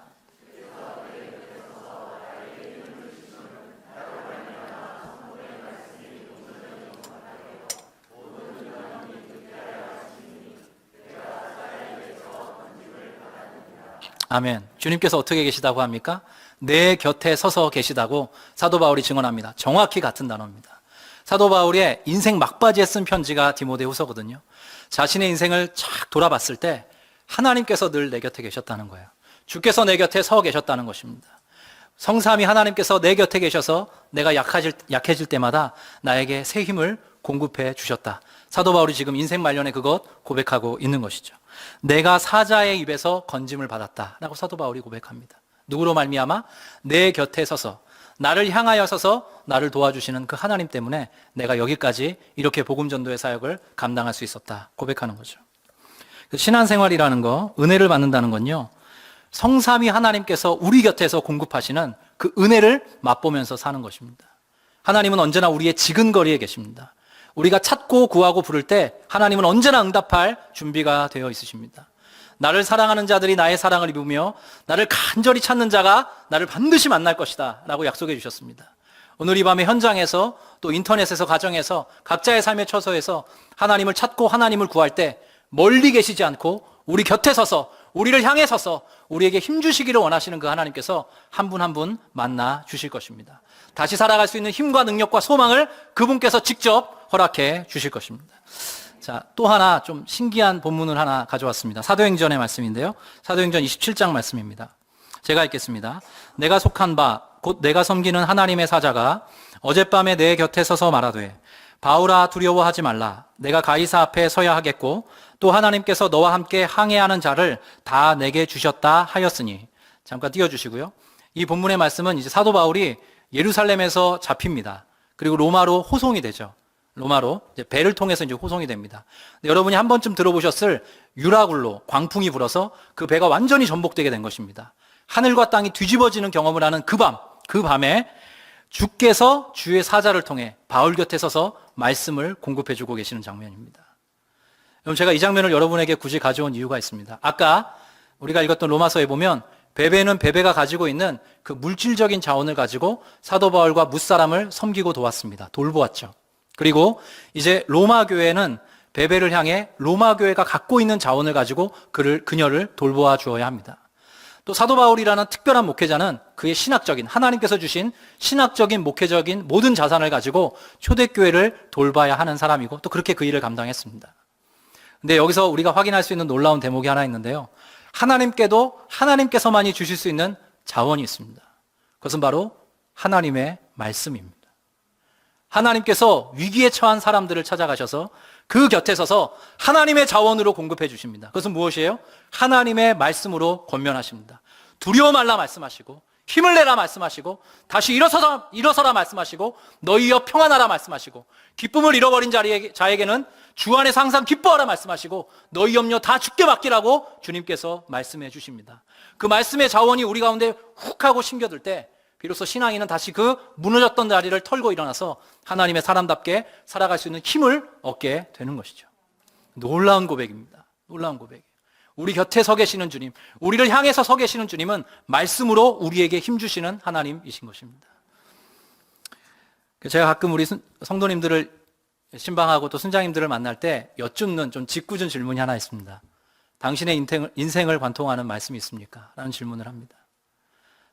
아멘. 주님께서 어떻게 계시다고 합니까? 내 곁에 서서 계시다고 사도 바울이 증언합니다. 정확히 같은 단어입니다. 사도 바울의 인생 막바지에 쓴 편지가 디모데 후서거든요. 자신의 인생을 착 돌아봤을 때 하나님께서 늘 내 곁에 계셨다는 거예요. 주께서 내 곁에 서 계셨다는 것입니다. 성삼위 하나님께서 내 곁에 계셔서 내가 약해질 때마다 나에게 새 힘을 공급해 주셨다. 사도 바울이 지금 인생 말년에 그것 고백하고 있는 것이죠. 내가 사자의 입에서 건짐을 받았다라고 사도 바울이 고백합니다. 누구로 말미암아? 내 곁에 서서 나를 향하여 서서 나를 도와주시는 그 하나님 때문에 내가 여기까지 이렇게 복음 전도의 사역을 감당할 수 있었다 고백하는 거죠. 신앙생활이라는 거, 은혜를 받는다는 건요, 성삼위 하나님께서 우리 곁에서 공급하시는 그 은혜를 맛보면서 사는 것입니다. 하나님은 언제나 우리의 지근거리에 계십니다. 우리가 찾고 구하고 부를 때 하나님은 언제나 응답할 준비가 되어 있으십니다. 나를 사랑하는 자들이 나의 사랑을 입으며 나를 간절히 찾는 자가 나를 반드시 만날 것이다 라고 약속해 주셨습니다. 오늘 이 밤에 현장에서 또 인터넷에서 가정에서 각자의 삶의 처소에서 하나님을 찾고 하나님을 구할 때 멀리 계시지 않고 우리 곁에 서서 우리를 향해 서서 우리에게 힘주시기를 원하시는 그 하나님께서 한 분 한 분 만나 주실 것입니다. 다시 살아갈 수 있는 힘과 능력과 소망을 그분께서 직접 허락해 주실 것입니다. 자, 또 하나 좀 신기한 본문을 하나 가져왔습니다. 사도행전의 말씀인데요. 사도행전 27장 말씀입니다. 제가 읽겠습니다. 내가 속한 바 곧 내가 섬기는 하나님의 사자가 어젯밤에 내 곁에 서서 말하되 바울아 두려워하지 말라. 내가 가이사 앞에 서야 하겠고 또 하나님께서 너와 함께 항해하는 자를 다 내게 주셨다 하였으니. 잠깐 띄워주시고요. 이 본문의 말씀은 이제 사도 바울이 예루살렘에서 잡힙니다. 그리고 로마로 호송이 되죠. 로마로 이제 배를 통해서 이제 호송이 됩니다. 여러분이 한 번쯤 들어보셨을 유라굴로 광풍이 불어서 그 배가 완전히 전복되게 된 것입니다. 하늘과 땅이 뒤집어지는 경험을 하는 그 밤에 주께서 주의 사자를 통해 바울 곁에 서서 말씀을 공급해 주고 계시는 장면입니다. 여러분, 제가 이 장면을 여러분에게 굳이 가져온 이유가 있습니다. 아까 우리가 읽었던 로마서에 보면 베베는 베베가 가지고 있는 그 물질적인 자원을 가지고 사도 바울과 무사람을 섬기고 도왔습니다. 돌보았죠. 그리고 이제 로마 교회는 베베를 향해 로마 교회가 갖고 있는 자원을 가지고 그녀를 돌보아 주어야 합니다. 또 사도 바울이라는 특별한 목회자는 그의 신학적인, 하나님께서 주신 신학적인 목회적인 모든 자산을 가지고 초대교회를 돌봐야 하는 사람이고 또 그렇게 그 일을 감당했습니다. 근데 여기서 우리가 확인할 수 있는 놀라운 대목이 하나 있는데요. 하나님께서만이 주실 수 있는 자원이 있습니다. 그것은 바로 하나님의 말씀입니다. 하나님께서 위기에 처한 사람들을 찾아가셔서 그 곁에 서서 하나님의 자원으로 공급해 주십니다. 그것은 무엇이에요? 하나님의 말씀으로 권면하십니다. 두려워 말라 말씀하시고 힘을 내라 말씀하시고 다시 일어서라 말씀하시고 너희여 평안하라 말씀하시고 기쁨을 잃어버린 자에게는 주 안에서 항상 기뻐하라 말씀하시고 너희 염려 다 주께 맡기라고 주님께서 말씀해 주십니다. 그 말씀의 자원이 우리 가운데 훅 하고 심겨들 때 비로소 신앙인은 다시 그 무너졌던 자리를 털고 일어나서 하나님의 사람답게 살아갈 수 있는 힘을 얻게 되는 것이죠. 놀라운 고백입니다. 놀라운 고백이에요. 우리 곁에 서 계시는 주님, 우리를 향해서 서 계시는 주님은 말씀으로 우리에게 힘주시는 하나님이신 것입니다. 제가 가끔 우리 성도님들을 신방하고 또 순장님들을 만날 때 여쭙는 좀 짓궂은 질문이 하나 있습니다. 당신의 인생을 관통하는 말씀이 있습니까? 라는 질문을 합니다.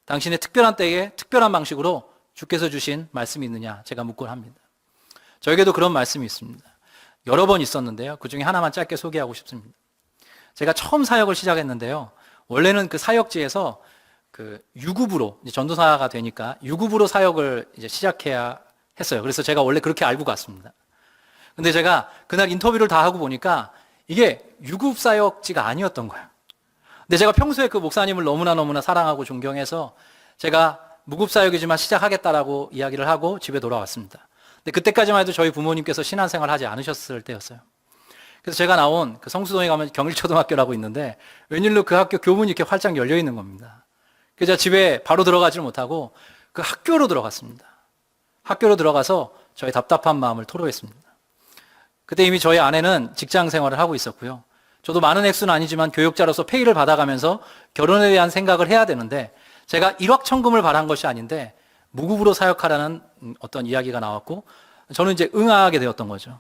당신의 특별한 때에 특별한 방식으로 주께서 주신 말씀이 있느냐 제가 묻곤 합니다. 저에게도 그런 말씀이 있습니다. 여러 번 있었는데요. 그 중에 하나만 짧게 소개하고 싶습니다. 제가 처음 사역을 시작했는데요. 원래는 그 사역지에서 그 유급으로 이제 전도사가 되니까 유급으로 사역을 이제 시작해야 했어요. 그래서 제가 원래 그렇게 알고 갔습니다. 근데 제가 그날 인터뷰를 다 하고 보니까 이게 유급 사역지가 아니었던 거예요. 근데 제가 평소에 그 목사님을 너무나 사랑하고 존경해서 제가 무급사역이지만 시작하겠다라고 이야기를 하고 집에 돌아왔습니다. 근데 그때까지만 해도 저희 부모님께서 신앙생활 하지 않으셨을 때였어요. 그래서 제가 나온 그 성수동에 가면 경일초등학교라고 있는데 웬일로 그 학교 교문이 이렇게 활짝 열려 있는 겁니다. 그래서 제가 집에 바로 들어가지를 못하고 그 학교로 들어갔습니다. 학교로 들어가서 저의 답답한 마음을 토로했습니다. 그때 이미 저희 아내는 직장 생활을 하고 있었고요. 저도 많은 액수는 아니지만 교육자로서 페이를 받아가면서 결혼에 대한 생각을 해야 되는데 제가 일확천금을 바란 것이 아닌데 무급으로 사역하라는 어떤 이야기가 나왔고 저는 이제 응하게 되었던 거죠.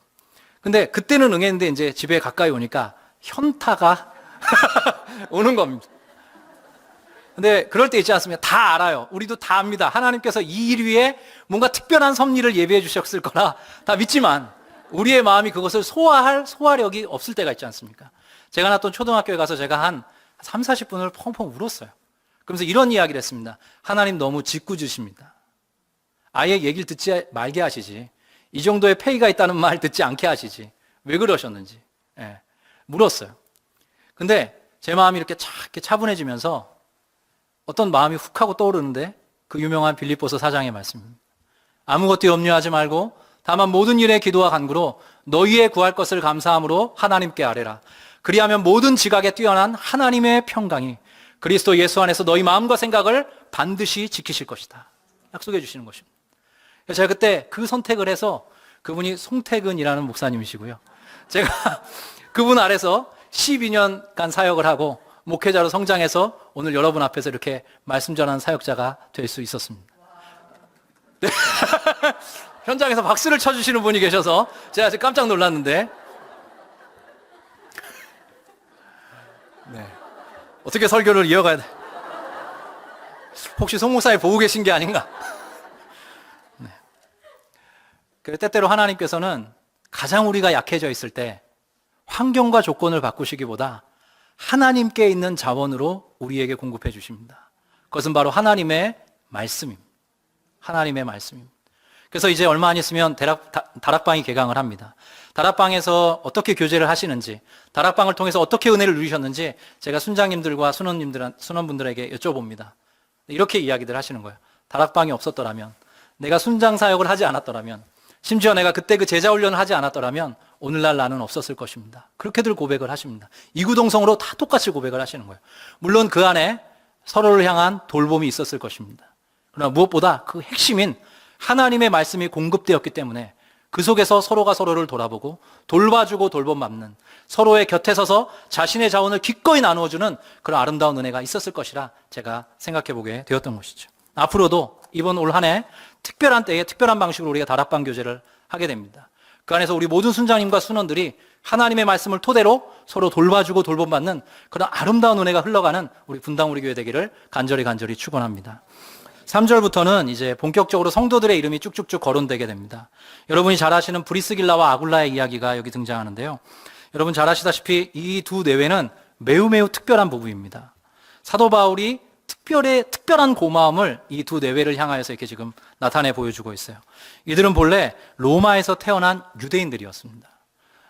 근데 그때는 응했는데 이제 집에 가까이 오니까 현타가 오는 겁니다. 근데 그럴 때 있지 않습니까? 다 알아요. 우리도 다 압니다. 하나님께서 이 일 위에 뭔가 특별한 섭리를 예비해 주셨을 거라 다 믿지만 우리의 마음이 그것을 소화할 소화력이 없을 때가 있지 않습니까? 제가 나왔던 초등학교에 가서 제가 한 3, 40분을 펑펑 울었어요. 그러면서 이런 이야기를 했습니다. 하나님 너무 짓궂으십니다. 아예 얘기를 듣지 말게 하시지. 이 정도의 페이가 있다는 말 듣지 않게 하시지. 왜 그러셨는지. 예, 물었어요. 근데 제 마음이 이렇게 차분해지면서 어떤 마음이 훅 하고 떠오르는데 그 유명한 빌립보서 4장의 말씀입니다. 아무것도 염려하지 말고 다만 모든 일에 기도와 간구로 너희의 구할 것을 감사함으로 하나님께 아뢰라. 그리하면 모든 지각에 뛰어난 하나님의 평강이 그리스도 예수 안에서 너희 마음과 생각을 반드시 지키실 것이다. 약속해 주시는 것입니다. 그래서 제가 그때 그 선택을 해서 그분이 송태근이라는 목사님이시고요. 제가 그분 아래서 12년간 사역을 하고 목회자로 성장해서 오늘 여러분 앞에서 이렇게 말씀 전하는 사역자가 될 수 있었습니다. 네. 현장에서 박수를 쳐주시는 분이 계셔서 제가 지금 깜짝 놀랐는데 네. 어떻게 설교를 이어가야 돼? 혹시 송 목사님 보고 계신 게 아닌가? 네. 때때로 하나님께서는 가장 우리가 약해져 있을 때 환경과 조건을 바꾸시기보다 하나님께 있는 자원으로 우리에게 공급해 주십니다. 그것은 바로 하나님의 말씀입니다. 하나님의 말씀입니다. 그래서 이제 얼마 안 있으면 다락방이 개강을 합니다. 다락방에서 어떻게 교제를 하시는지, 다락방을 통해서 어떻게 은혜를 누리셨는지 제가 순장님들과 순원분들에게 여쭤봅니다. 이렇게 이야기들 하시는 거예요. 다락방이 없었더라면, 내가 순장 사역을 하지 않았더라면, 심지어 내가 그때 그 제자 훈련을 하지 않았더라면 오늘날 나는 없었을 것입니다. 그렇게들 고백을 하십니다. 이구동성으로 다 똑같이 고백을 하시는 거예요. 물론 그 안에 서로를 향한 돌봄이 있었을 것입니다. 그러나 무엇보다 그 핵심인 하나님의 말씀이 공급되었기 때문에 그 속에서 서로가 서로를 돌아보고 돌봐주고 돌봄받는, 서로의 곁에 서서 자신의 자원을 기꺼이 나누어주는 그런 아름다운 은혜가 있었을 것이라 제가 생각해 보게 되었던 것이죠. 앞으로도 이번 올 한 해 특별한 때에 특별한 방식으로 우리가 다락방 교제를 하게 됩니다. 그 안에서 우리 모든 순장님과 순원들이 하나님의 말씀을 토대로 서로 돌봐주고 돌봄받는 그런 아름다운 은혜가 흘러가는 우리 분당 우리 교회 되기를 간절히 축원합니다. 3절부터는 이제 본격적으로 성도들의 이름이 쭉쭉쭉 거론되게 됩니다. 여러분이 잘 아시는 브리스길라와 아굴라의 이야기가 여기 등장하는데요. 여러분 잘 아시다시피 이 두 내외는 매우 특별한 부부입니다. 사도 바울이 특별한 고마움을 이 두 내외를 향하여서 이렇게 지금 나타내 보여주고 있어요. 이들은 본래 로마에서 태어난 유대인들이었습니다.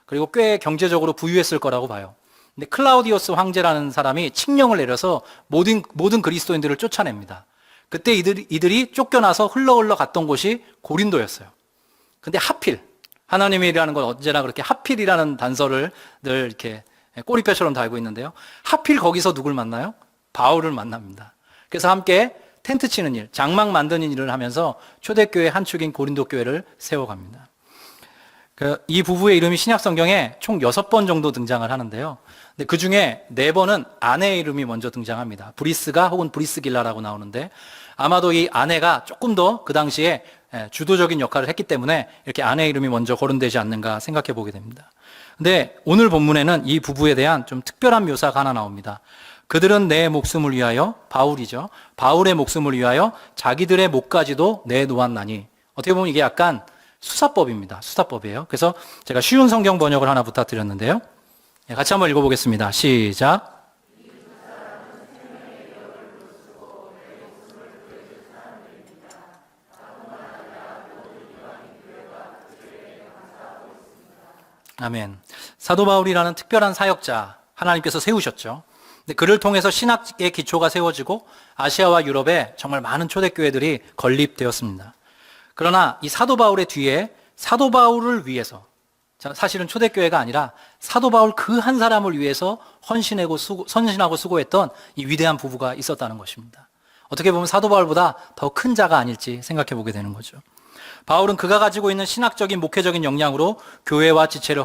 그리고 꽤 경제적으로 부유했을 거라고 봐요. 근데 클라우디오스 황제라는 사람이 칙령을 내려서 모든 그리스도인들을 쫓아냅니다. 그때 이들이 쫓겨나서 흘러 갔던 곳이 고린도였어요. 근데 하필, 하나님이라는 건 언제나 그렇게 하필이라는 단서를 늘 이렇게 꼬리뼈처럼 달고 있는데요. 하필 거기서 누굴 만나요? 바울을 만납니다. 그래서 함께 텐트 치는 일, 장막 만드는 일을 하면서 초대교회 한 축인 고린도 교회를 세워갑니다. 이 부부의 이름이 신약 성경에 총 6번 정도 등장을 하는데요. 근데 그 중에 4번은 아내의 이름이 먼저 등장합니다. 브리스가 혹은 브리스길라라고 나오는데 아마도 이 아내가 조금 더 그 당시에 주도적인 역할을 했기 때문에 이렇게 아내의 이름이 먼저 거론되지 않는가 생각해 보게 됩니다. 근데 오늘 본문에는 이 부부에 대한 좀 특별한 묘사가 하나 나옵니다. 그들은 내 목숨을 위하여, 바울이죠. 바울의 목숨을 위하여 자기들의 목까지도 내놓았나니. 어떻게 보면 이게 약간 수사법입니다. 수사법이에요. 그래서 제가 쉬운 성경 번역을 하나 부탁드렸는데요. 같이 한번 읽어보겠습니다. 시작. 아멘. 사도 바울이라는 특별한 사역자 하나님께서 세우셨죠. 근데 그를 통해서 신학의 기초가 세워지고 아시아와 유럽에 정말 많은 초대교회들이 건립되었습니다. 그러나 이 사도 바울의 뒤에 사도 바울을 위해서, 사실은 초대교회가 아니라 사도 바울 그 한 사람을 위해서 헌신하고 수고했던 이 위대한 부부가 있었다는 것입니다. 어떻게 보면 사도 바울보다 더 큰 자가 아닐지 생각해 보게 되는 거죠. 바울은 그가 가지고 있는 신학적인 목회적인 역량으로 교회와 지체를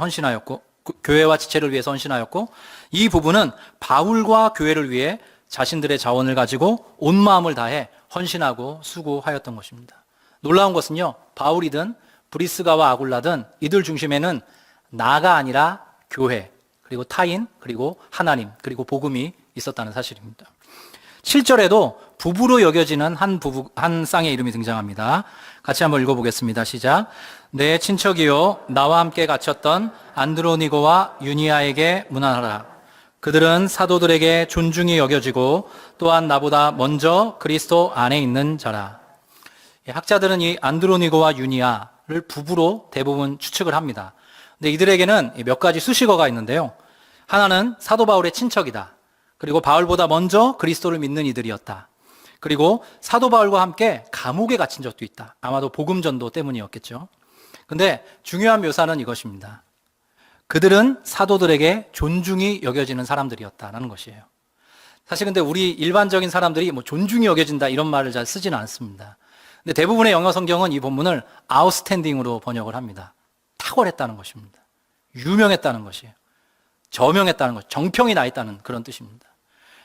위해서 헌신하였고, 이 부부는 바울과 교회를 위해 자신들의 자원을 가지고 온 마음을 다해 헌신하고 수고하였던 것입니다. 놀라운 것은요, 바울이든 브리스가와 아굴라든 이들 중심에는 나가 아니라 교회, 그리고 타인, 그리고 하나님, 그리고 복음이 있었다는 사실입니다. 7절에도 부부로 여겨지는 한 쌍의 이름이 등장합니다. 같이 한번 읽어보겠습니다. 시작. 내 친척이요 나와 함께 갇혔던 안드로니고와 유니아에게 문안하라. 그들은 사도들에게 존중이 여겨지고 또한 나보다 먼저 그리스도 안에 있는 자라. 학자들은 이 안드로니고와 유니아를 부부로 대부분 추측을 합니다. 근데 이들에게는 몇 가지 수식어가 있는데요. 하나는 사도 바울의 친척이다. 그리고 바울보다 먼저 그리스도를 믿는 이들이었다. 그리고 사도 바울과 함께 감옥에 갇힌 적도 있다. 아마도 복음 전도 때문이었겠죠. 근데 중요한 묘사는 이것입니다. 그들은 사도들에게 존중이 여겨지는 사람들이었다라는 것이에요. 사실 근데 우리 일반적인 사람들이 뭐 존중이 여겨진다 이런 말을 잘 쓰지는 않습니다. 근데 대부분의 영어 성경은 이 본문을 아웃스탠딩으로 번역을 합니다. 탁월했다는 것입니다. 유명했다는 것이에요. 저명했다는 것, 정평이 나 있다는 그런 뜻입니다.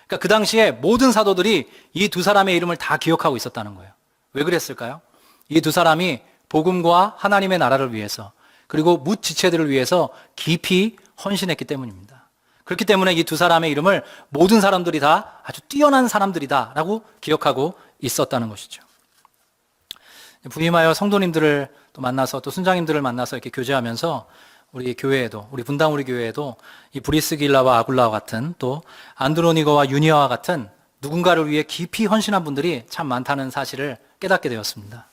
그러니까 그 당시에 모든 사도들이 이 두 사람의 이름을 다 기억하고 있었다는 거예요. 왜 그랬을까요? 이 두 사람이 복음과 하나님의 나라를 위해서, 그리고 뭇 지체들을 위해서 깊이 헌신했기 때문입니다. 그렇기 때문에 이 두 사람의 이름을 모든 사람들이 다 아주 뛰어난 사람들이다라고 기억하고 있었다는 것이죠. 부임하여 성도님들을 또 만나서, 또 순장님들을 만나서 이렇게 교제하면서 우리 교회에도, 우리 분당 우리 교회에도 이 브리스길라와 아굴라와 같은, 또 안드로니거와 유니아와 같은 누군가를 위해 깊이 헌신한 분들이 참 많다는 사실을 깨닫게 되었습니다.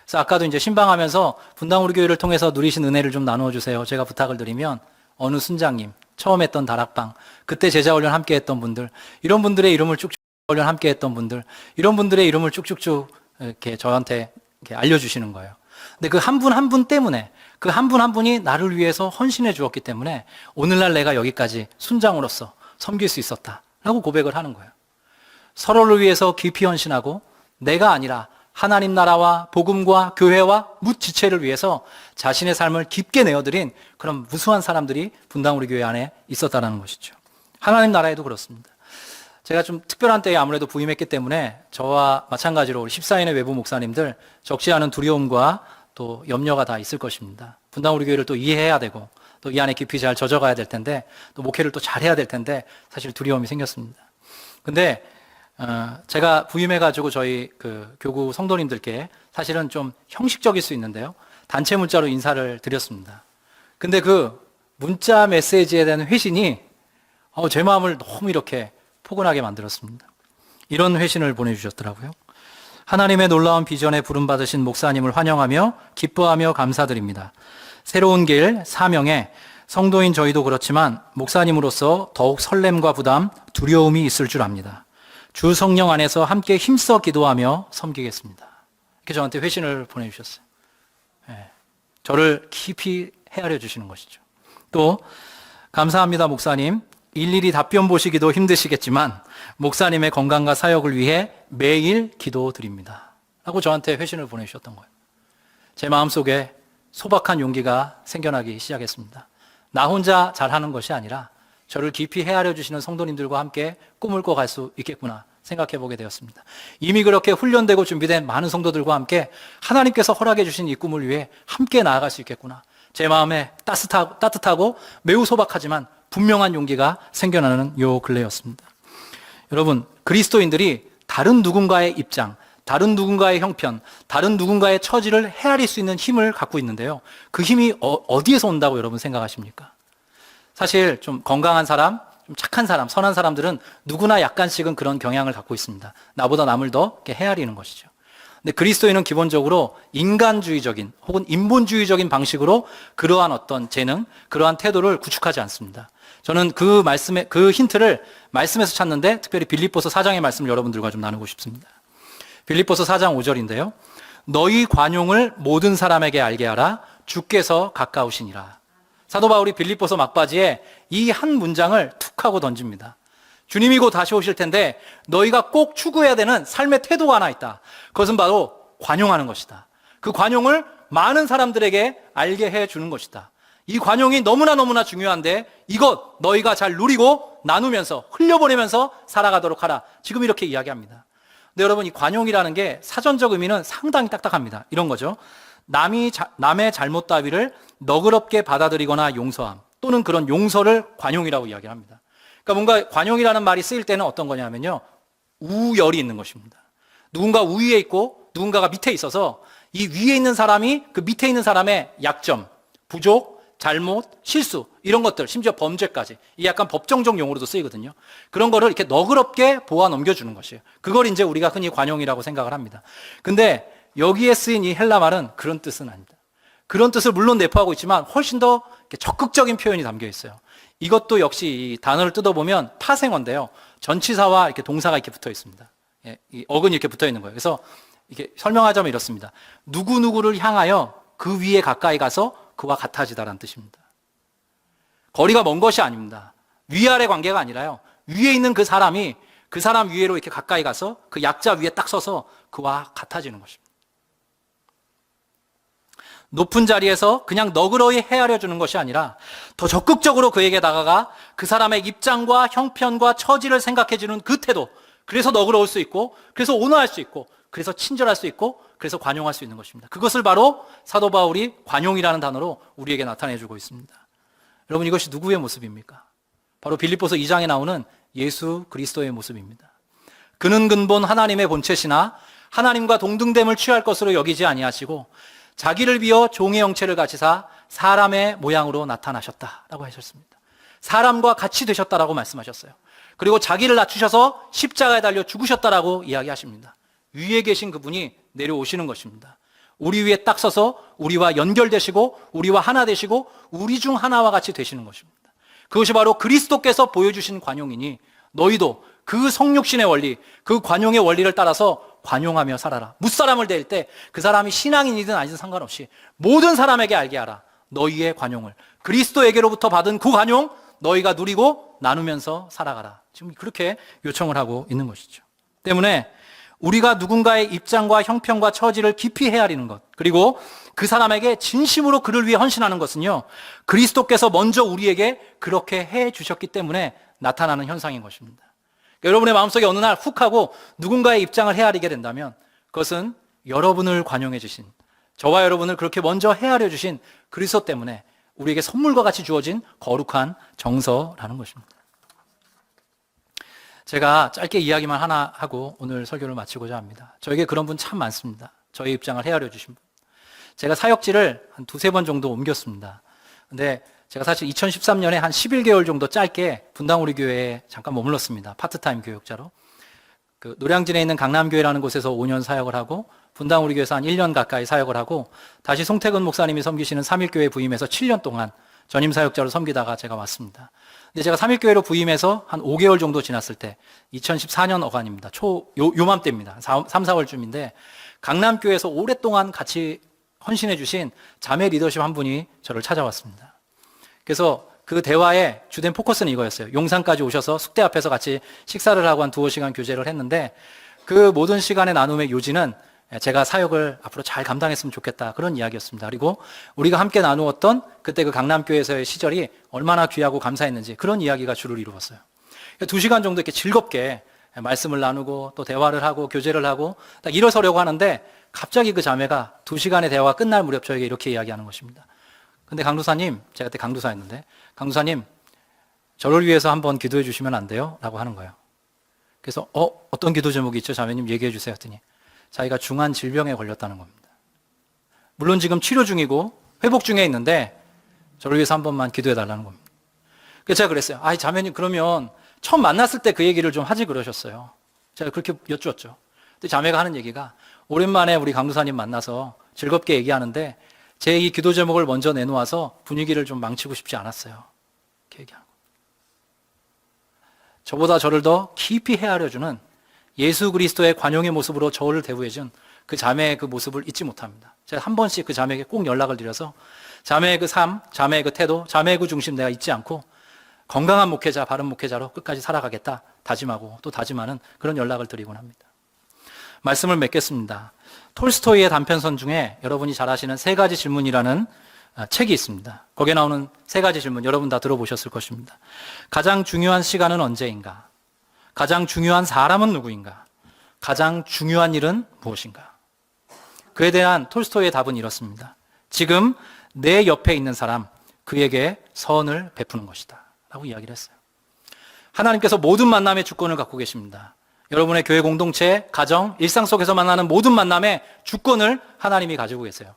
그래서 아까도 이제 신방하면서 분당 우리 교회를 통해서 누리신 은혜를 좀 나누어 주세요. 제가 부탁을 드리면 어느 순장님, 처음 했던 다락방, 그때 제자훈련 함께 했던 분들, 이런 분들의 이름을 쭉쭉 훈련 함께 했던 분들, 이런 분들의 이름을 쭉쭉쭉 이렇게 저한테 이렇게 알려주시는 거예요. 근데 그 한 분 한 분 때문에, 그 한 분 한 분이 나를 위해서 헌신해 주었기 때문에 오늘날 내가 여기까지 순장으로서 섬길 수 있었다라고 고백을 하는 거예요. 서로를 위해서 깊이 헌신하고 내가 아니라 하나님 나라와 복음과 교회와 뭇 지체를 위해서 자신의 삶을 깊게 내어드린 그런 무수한 사람들이 분당 우리 교회 안에 있었다는 것이죠. 하나님 나라에도 그렇습니다. 제가 좀 특별한 때에 아무래도 부임했기 때문에 저와 마찬가지로 우리 14인의 외부 목사님들 적지 않은 두려움과 또 염려가 다 있을 것입니다. 분당 우리 교회를 또 이해해야 되고 또 이 안에 깊이 잘 젖어가야 될 텐데 또 목회를 또 잘해야 될 텐데 사실 두려움이 생겼습니다. 근데 제가 부임해가지고 저희 그 교구 성도님들께 사실은 좀 형식적일 수 있는데요. 단체 문자로 인사를 드렸습니다. 근데 그 문자 메시지에 대한 회신이 제 마음을 너무 이렇게 포근하게 만들었습니다. 이런 회신을 보내주셨더라고요. 하나님의 놀라운 비전에 부름받으신 목사님을 환영하며 기뻐하며 감사드립니다. 새로운 길, 사명에 성도인 저희도 그렇지만 목사님으로서 더욱 설렘과 부담, 두려움이 있을 줄 압니다. 주 성령 안에서 함께 힘써 기도하며 섬기겠습니다. 이렇게 저한테 회신을 보내주셨어요. 저를 깊이 헤아려 주시는 것이죠. 또 감사합니다 목사님. 일일이 답변 보시기도 힘드시겠지만 목사님의 건강과 사역을 위해 매일 기도드립니다. 라고 저한테 회신을 보내주셨던 거예요. 제 마음속에 소박한 용기가 생겨나기 시작했습니다. 나 혼자 잘하는 것이 아니라 저를 깊이 헤아려 주시는 성도님들과 함께 꿈을 꿔갈 수 있겠구나 생각해 보게 되었습니다. 이미 그렇게 훈련되고 준비된 많은 성도들과 함께 하나님께서 허락해 주신 이 꿈을 위해 함께 나아갈 수 있겠구나. 제 마음에 따뜻하고 매우 소박하지만 분명한 용기가 생겨나는 요 근래였습니다. 여러분, 그리스도인들이 다른 누군가의 입장, 다른 누군가의 형편, 다른 누군가의 처지를 헤아릴 수 있는 힘을 갖고 있는데요. 그 힘이 어디에서 온다고 여러분 생각하십니까? 사실 좀 건강한 사람, 좀 착한 사람, 선한 사람들은 누구나 약간씩은 그런 경향을 갖고 있습니다. 나보다 남을 더 이렇게 헤아리는 것이죠. 근데 그리스도인은 기본적으로 인간주의적인 혹은 인본주의적인 방식으로 그러한 어떤 재능, 그러한 태도를 구축하지 않습니다. 저는 그 힌트를 말씀에서 찾는데 특별히 빌립보서 4장의 말씀을 여러분들과 좀 나누고 싶습니다. 빌립보서 4장 5절인데요. 너희 관용을 모든 사람에게 알게 하라. 주께서 가까우시니라. 사도 바울이 빌립보서 막바지에 이 한 문장을 툭 하고 던집니다. 주님이 곧 다시 오실 텐데 너희가 꼭 추구해야 되는 삶의 태도가 하나 있다. 그것은 바로 관용하는 것이다. 그 관용을 많은 사람들에게 알게 해주는 것이다. 이 관용이 너무나 중요한데 이것 너희가 잘 누리고 나누면서 흘려보내면서 살아가도록 하라. 지금 이렇게 이야기합니다. 근데 여러분, 이 관용이라는 게 사전적 의미는 상당히 딱딱합니다. 이런 거죠. 남의 잘못 따위를 너그럽게 받아들이거나 용서함, 또는 그런 용서를 관용이라고 이야기를 합니다. 그러니까 뭔가 관용이라는 말이 쓰일 때는 어떤 거냐면요, 우열이 있는 것입니다. 누군가 우위에 있고 누군가가 밑에 있어서 이 위에 있는 사람이 그 밑에 있는 사람의 약점, 부족, 잘못, 실수, 이런 것들, 심지어 범죄까지, 이 약간 법정적 용어로도 쓰이거든요. 그런 거를 이렇게 너그럽게 보아 넘겨주는 것이에요. 그걸 이제 우리가 흔히 관용이라고 생각을 합니다. 근데 여기에 쓰인 이 헬라 말은 그런 뜻은 아닙니다. 그런 뜻을 물론 내포하고 있지만 훨씬 더 적극적인 표현이 담겨 있어요. 이것도 역시 이 단어를 뜯어보면 파생어인데요. 전치사와 이렇게 동사가 이렇게 붙어 있습니다. 예, 이 어근이 이렇게 붙어 있는 거예요. 그래서 이렇게 설명하자면 이렇습니다. 누구누구를 향하여 그 위에 가까이 가서 그와 같아지다라는 뜻입니다. 거리가 먼 것이 아닙니다. 위아래 관계가 아니라요. 위에 있는 그 사람이 그 사람 위에로 이렇게 가까이 가서 그 약자 위에 딱 서서 그와 같아지는 것입니다. 높은 자리에서 그냥 너그러이 헤아려 주는 것이 아니라 더 적극적으로 그에게 다가가 그 사람의 입장과 형편과 처지를 생각해 주는 그 태도, 그래서 너그러울 수 있고, 그래서 온화할 수 있고, 그래서 친절할 수 있고, 그래서 관용할 수 있는 것입니다. 그것을 바로 사도 바울이 관용이라는 단어로 우리에게 나타내 주고 있습니다. 여러분, 이것이 누구의 모습입니까? 바로 빌립보서 2장에 나오는 예수 그리스도의 모습입니다. 그는 근본 하나님의 본체시나 하나님과 동등됨을 취할 것으로 여기지 아니하시고 자기를 비어 종의 형체를 가지사 사람의 모양으로 나타나셨다라고 하셨습니다. 사람과 같이 되셨다라고 말씀하셨어요. 그리고 자기를 낮추셔서 십자가에 달려 죽으셨다라고 이야기하십니다. 위에 계신 그분이 내려오시는 것입니다. 우리 위에 딱 서서 우리와 연결되시고 우리와 하나 되시고 우리 중 하나와 같이 되시는 것입니다. 그것이 바로 그리스도께서 보여주신 관용이니 너희도 그 성육신의 원리, 그 관용의 원리를 따라서 관용하며 살아라. 무사람을 대할 때 그 사람이 신앙인이든 아니든 상관없이 모든 사람에게 알게 하라. 너희의 관용을, 그리스도에게로부터 받은 그 관용 너희가 누리고 나누면서 살아가라. 지금 그렇게 요청을 하고 있는 것이죠. 때문에 우리가 누군가의 입장과 형편과 처지를 깊이 헤아리는 것, 그리고 그 사람에게 진심으로 그를 위해 헌신하는 것은요, 그리스도께서 먼저 우리에게 그렇게 해 주셨기 때문에 나타나는 현상인 것입니다. 그러니까 여러분의 마음속에 어느 날 훅 하고 누군가의 입장을 헤아리게 된다면 그것은 여러분을 관용해 주신, 저와 여러분을 그렇게 먼저 헤아려 주신 그리스도 때문에 우리에게 선물과 같이 주어진 거룩한 정서라는 것입니다. 제가 짧게 이야기만 하나 하고 오늘 설교를 마치고자 합니다. 저에게 그런 분 참 많습니다. 저의 입장을 헤아려 주신 분. 제가 사역지를 한 두세 번 정도 옮겼습니다. 근데 제가 사실 2013년에 한 11개월 정도 짧게 분당우리 교회에 잠깐 머물렀습니다. 파트타임 교역자로. 그 노량진에 있는 강남교회라는 곳에서 5년 사역을 하고 분당우리 교회에서 한 1년 가까이 사역을 하고 다시 송태근 목사님이 섬기시는 삼일교회 부임해서 7년 동안 전임 사역자로 섬기다가 제가 왔습니다. 근데 제가 삼일교회로 부임해서 한 5개월 정도 지났을 때 2014년 어간입니다. 요맘때입니다. 3, 4월쯤인데 강남교회에서 오랫동안 같이 헌신해 주신 자매 리더십 한 분이 저를 찾아왔습니다. 그래서 그 대화의 주된 포커스는 이거였어요. 용산까지 오셔서 숙대 앞에서 같이 식사를 하고 한 2-5시간 교제를 했는데 그 모든 시간의 나눔의 요지는 제가 사역을 앞으로 잘 감당했으면 좋겠다, 그런 이야기였습니다. 그리고 우리가 함께 나누었던 그때 그 강남교회에서의 시절이 얼마나 귀하고 감사했는지 그런 이야기가 주를 이루었어요. 2시간 정도 이렇게 즐겁게 말씀을 나누고 또 대화를 하고 교제를 하고 딱 일어서려고 하는데 갑자기 그 자매가 2시간의 대화가 끝날 무렵 저에게 이렇게 이야기하는 것입니다. 근데 강도사님, 제가 그때 강도사였는데, 강도사님, 저를 위해서 한번 기도해 주시면 안 돼요? 라고 하는 거예요. 그래서 어떤 기도 제목이 있죠? 자매님 얘기해 주세요 했더니 자기가 중한 질병에 걸렸다는 겁니다. 물론 지금 치료 중이고 회복 중에 있는데 저를 위해서 한 번만 기도해 달라는 겁니다. 그래서 제가 그랬어요. 아이 자매님, 그러면 처음 만났을 때 그 얘기를 좀 하지 그러셨어요. 제가 그렇게 여쭈었죠. 근데 자매가 하는 얘기가 오랜만에 우리 강도사님 만나서 즐겁게 얘기하는데 제 이 기도 제목을 먼저 내놓아서 분위기를 좀 망치고 싶지 않았어요. 이렇게 얘기하고. 저보다 저를 더 깊이 헤아려주는 예수 그리스도의 관용의 모습으로 저를 대우해준 그 자매의 그 모습을 잊지 못합니다. 제가 한 번씩 그 자매에게 꼭 연락을 드려서 자매의 그 삶, 자매의 그 태도, 자매의 그 중심 내가 잊지 않고 건강한 목회자, 바른 목회자로 끝까지 살아가겠다 다짐하고 또 다짐하는 그런 연락을 드리곤 합니다. 말씀을 맺겠습니다. 톨스토이의 단편선 중에 여러분이 잘 아시는 세 가지 질문이라는 책이 있습니다. 거기에 나오는 세 가지 질문 여러분 다 들어보셨을 것입니다. 가장 중요한 시간은 언제인가? 가장 중요한 사람은 누구인가? 가장 중요한 일은 무엇인가? 그에 대한 톨스토이의 답은 이렇습니다. 지금 내 옆에 있는 사람, 그에게 선을 베푸는 것이다 라고 이야기를 했어요. 하나님께서 모든 만남의 주권을 갖고 계십니다. 여러분의 교회 공동체, 가정, 일상 속에서 만나는 모든 만남의 주권을 하나님이 가지고 계세요.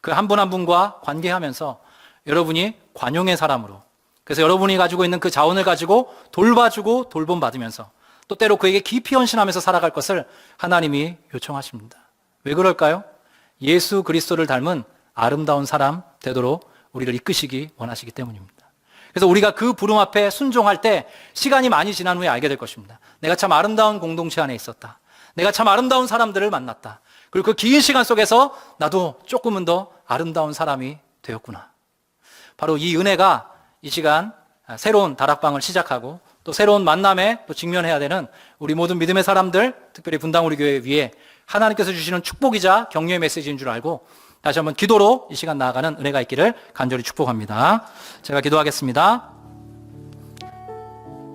그 한 분 한 분과 관계하면서 여러분이 관용의 사람으로, 그래서 여러분이 가지고 있는 그 자원을 가지고 돌봐주고 돌봄받으면서 또 때로 그에게 깊이 헌신하면서 살아갈 것을 하나님이 요청하십니다. 왜 그럴까요? 예수 그리스도를 닮은 아름다운 사람 되도록 우리를 이끄시기 원하시기 때문입니다. 그래서 우리가 그 부름 앞에 순종할 때 시간이 많이 지난 후에 알게 될 것입니다. 내가 참 아름다운 공동체 안에 있었다. 내가 참 아름다운 사람들을 만났다. 그리고 그 긴 시간 속에서 나도 조금은 더 아름다운 사람이 되었구나. 바로 이 은혜가 이 시간 새로운 다락방을 시작하고 또 새로운 만남에 또 직면해야 되는 우리 모든 믿음의 사람들, 특별히 분당 우리 교회 위에 하나님께서 주시는 축복이자 격려의 메시지인 줄 알고 다시 한번 기도로 이 시간 나아가는 은혜가 있기를 간절히 축복합니다. 제가 기도하겠습니다.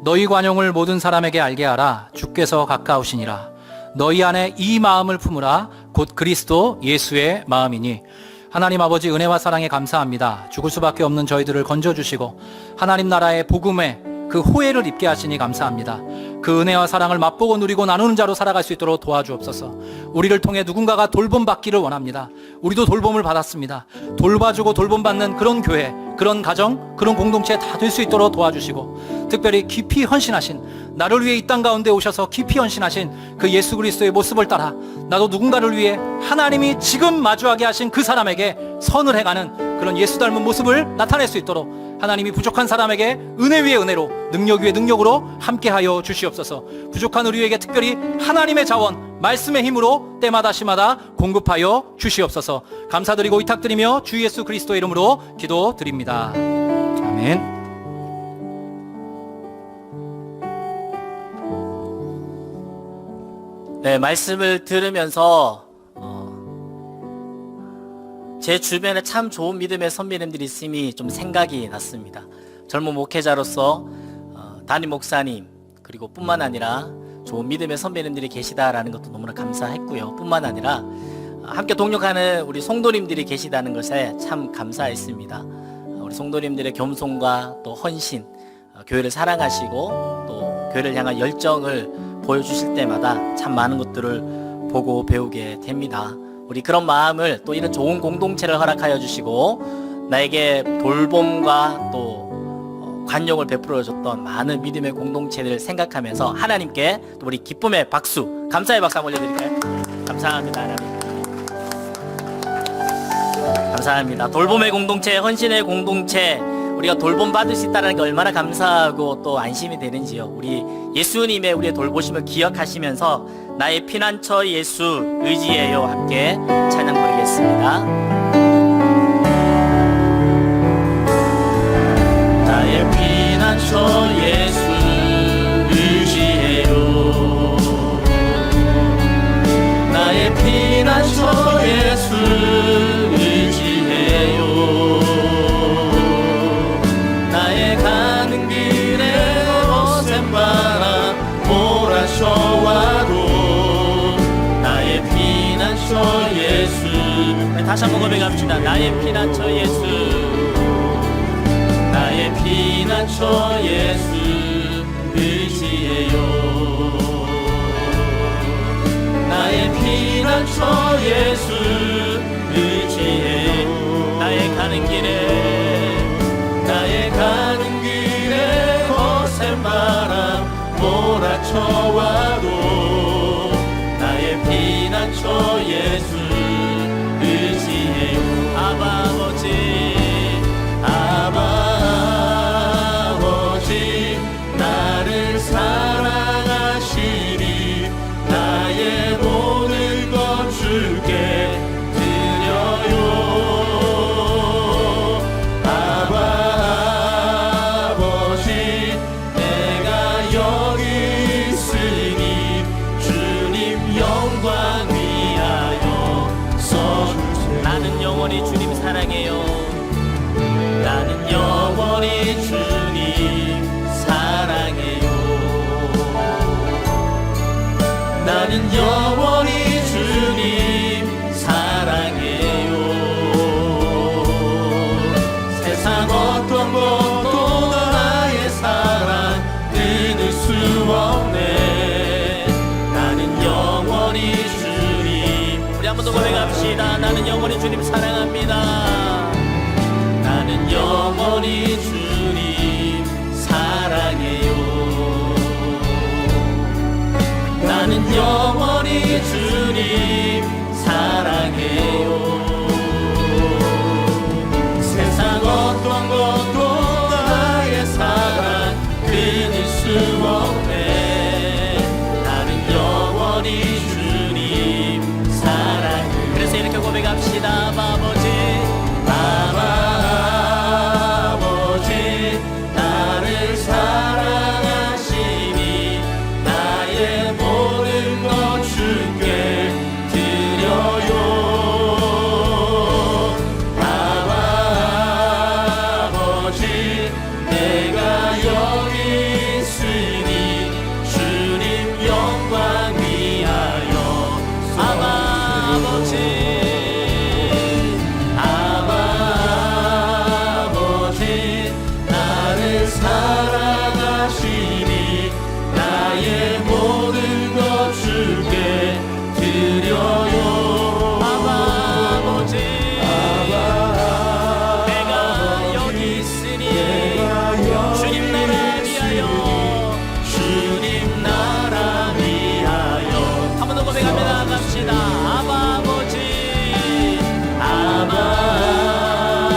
너희 관용을 모든 사람에게 알게 하라. 주께서 가까우시니라. 너희 안에 이 마음을 품으라. 곧 그리스도 예수의 마음이니. 하나님 아버지 은혜와 사랑에 감사합니다. 죽을 수밖에 없는 저희들을 건져주시고 하나님 나라의 복음에 그 호혜를 입게 하시니 감사합니다. 그 은혜와 사랑을 맛보고 누리고 나누는 자로 살아갈 수 있도록 도와주옵소서. 우리를 통해 누군가가 돌봄받기를 원합니다. 우리도 돌봄을 받았습니다. 돌봐주고 돌봄받는 그런 교회, 그런 가정, 그런 공동체 다 될 수 있도록 도와주시고 특별히 깊이 헌신하신, 나를 위해 이 땅 가운데 오셔서 깊이 헌신하신 그 예수 그리스도의 모습을 따라 나도 누군가를 위해 하나님이 지금 마주하게 하신 그 사람에게 선을 행하는 그런 예수 닮은 모습을 나타낼 수 있도록 하나님이 부족한 사람에게 은혜 위에 은혜로, 능력 위에 능력으로 함께하여 주시옵소서. 부족한 우리에게 특별히 하나님의 자원, 말씀의 힘으로 때마다 시마다 공급하여 주시옵소서. 감사드리고 위탁드리며 주 예수 그리스도의 이름으로 기도드립니다. 아멘. 네, 말씀을 들으면서 제 주변에 참 좋은 믿음의 선배님들이 있음이 좀 생각이 났습니다. 젊은 목회자로서 담임 목사님 그리고 뿐만 아니라 좋은 믿음의 선배님들이 계시다라는 것도 너무나 감사했고요. 뿐만 아니라 함께 동역하는 우리 성도님들이 계시다는 것에 참 감사했습니다. 우리 성도님들의 겸손과 또 헌신, 교회를 사랑하시고 또 교회를 향한 열정을 보여주실 때마다 참 많은 것들을 보고 배우게 됩니다. 우리 그런 마음을 또 이런 좋은 공동체를 허락하여 주시고 나에게 돌봄과 또 관용을 베풀어 줬던 많은 믿음의 공동체들을 생각하면서 하나님께 또 우리 기쁨의 박수, 감사의 박수 한번 올려드릴까요? 감사합니다. 하나님. 감사합니다. 돌봄의 공동체, 헌신의 공동체, 우리가 돌봄받을 수 있다는 게 얼마나 감사하고 또 안심이 되는지요. 우리 예수님의 우리의 돌보심을 기억하시면서 나의 피난처 예수 의지해요 함께 찬양 부르겠습니다. 나의 피난처 예수 의지해요. 나의 피난처 예수 의지해요. 나의 가는 길에 거센 바람 몰아쳐와도 나의 피난처 예수. 네, 다시 한번 고백합시다. 나의 피난처 예수. 나의 피난처 예수 의지해요. 나의 피난처 예수 의지해. 나의 가는 길에, 나의 가는 길에 거센 바람 몰아쳐와도 나의 피난처 예수 의지해요. 아바 아버지 나를 사랑하시니 나의 모든 것 주께 드려요. 아바 아버지 내가 여기 있으니 주님 영광 위하여 써주세요. 나는 영원히 주님 사랑해요. 나는 영원히 주님 사랑해요. 나는 영원히 주님 사랑해요. 세상 어떤 것도 나의 사랑 끊을 수 없네. 나는 영원히 주님. 우리 한 번 더 고백합시다. 나는 영원히 주님 사랑합니다. 나는 영원히 주님 사랑해요. 나는 영원히 주님 사랑해요. 세상 어떤 것도 나의 사랑 끊을 수 없네. 나는 영원히 주님 사랑해요. 그래서 이렇게 고백합시다. 아버지 아버지 나를 사랑하시니 나의 모든 것 주께 드려요. 아버지 내가 여기 있으니 주님 영광 위하여 아버지 나를 사랑하시니 나의 모든 것 주께 드려요. 아버지 내가 여기 있으니 주님 나라 위하여 주님 나라 위하여 한 번 더 고백하며 나갑시다.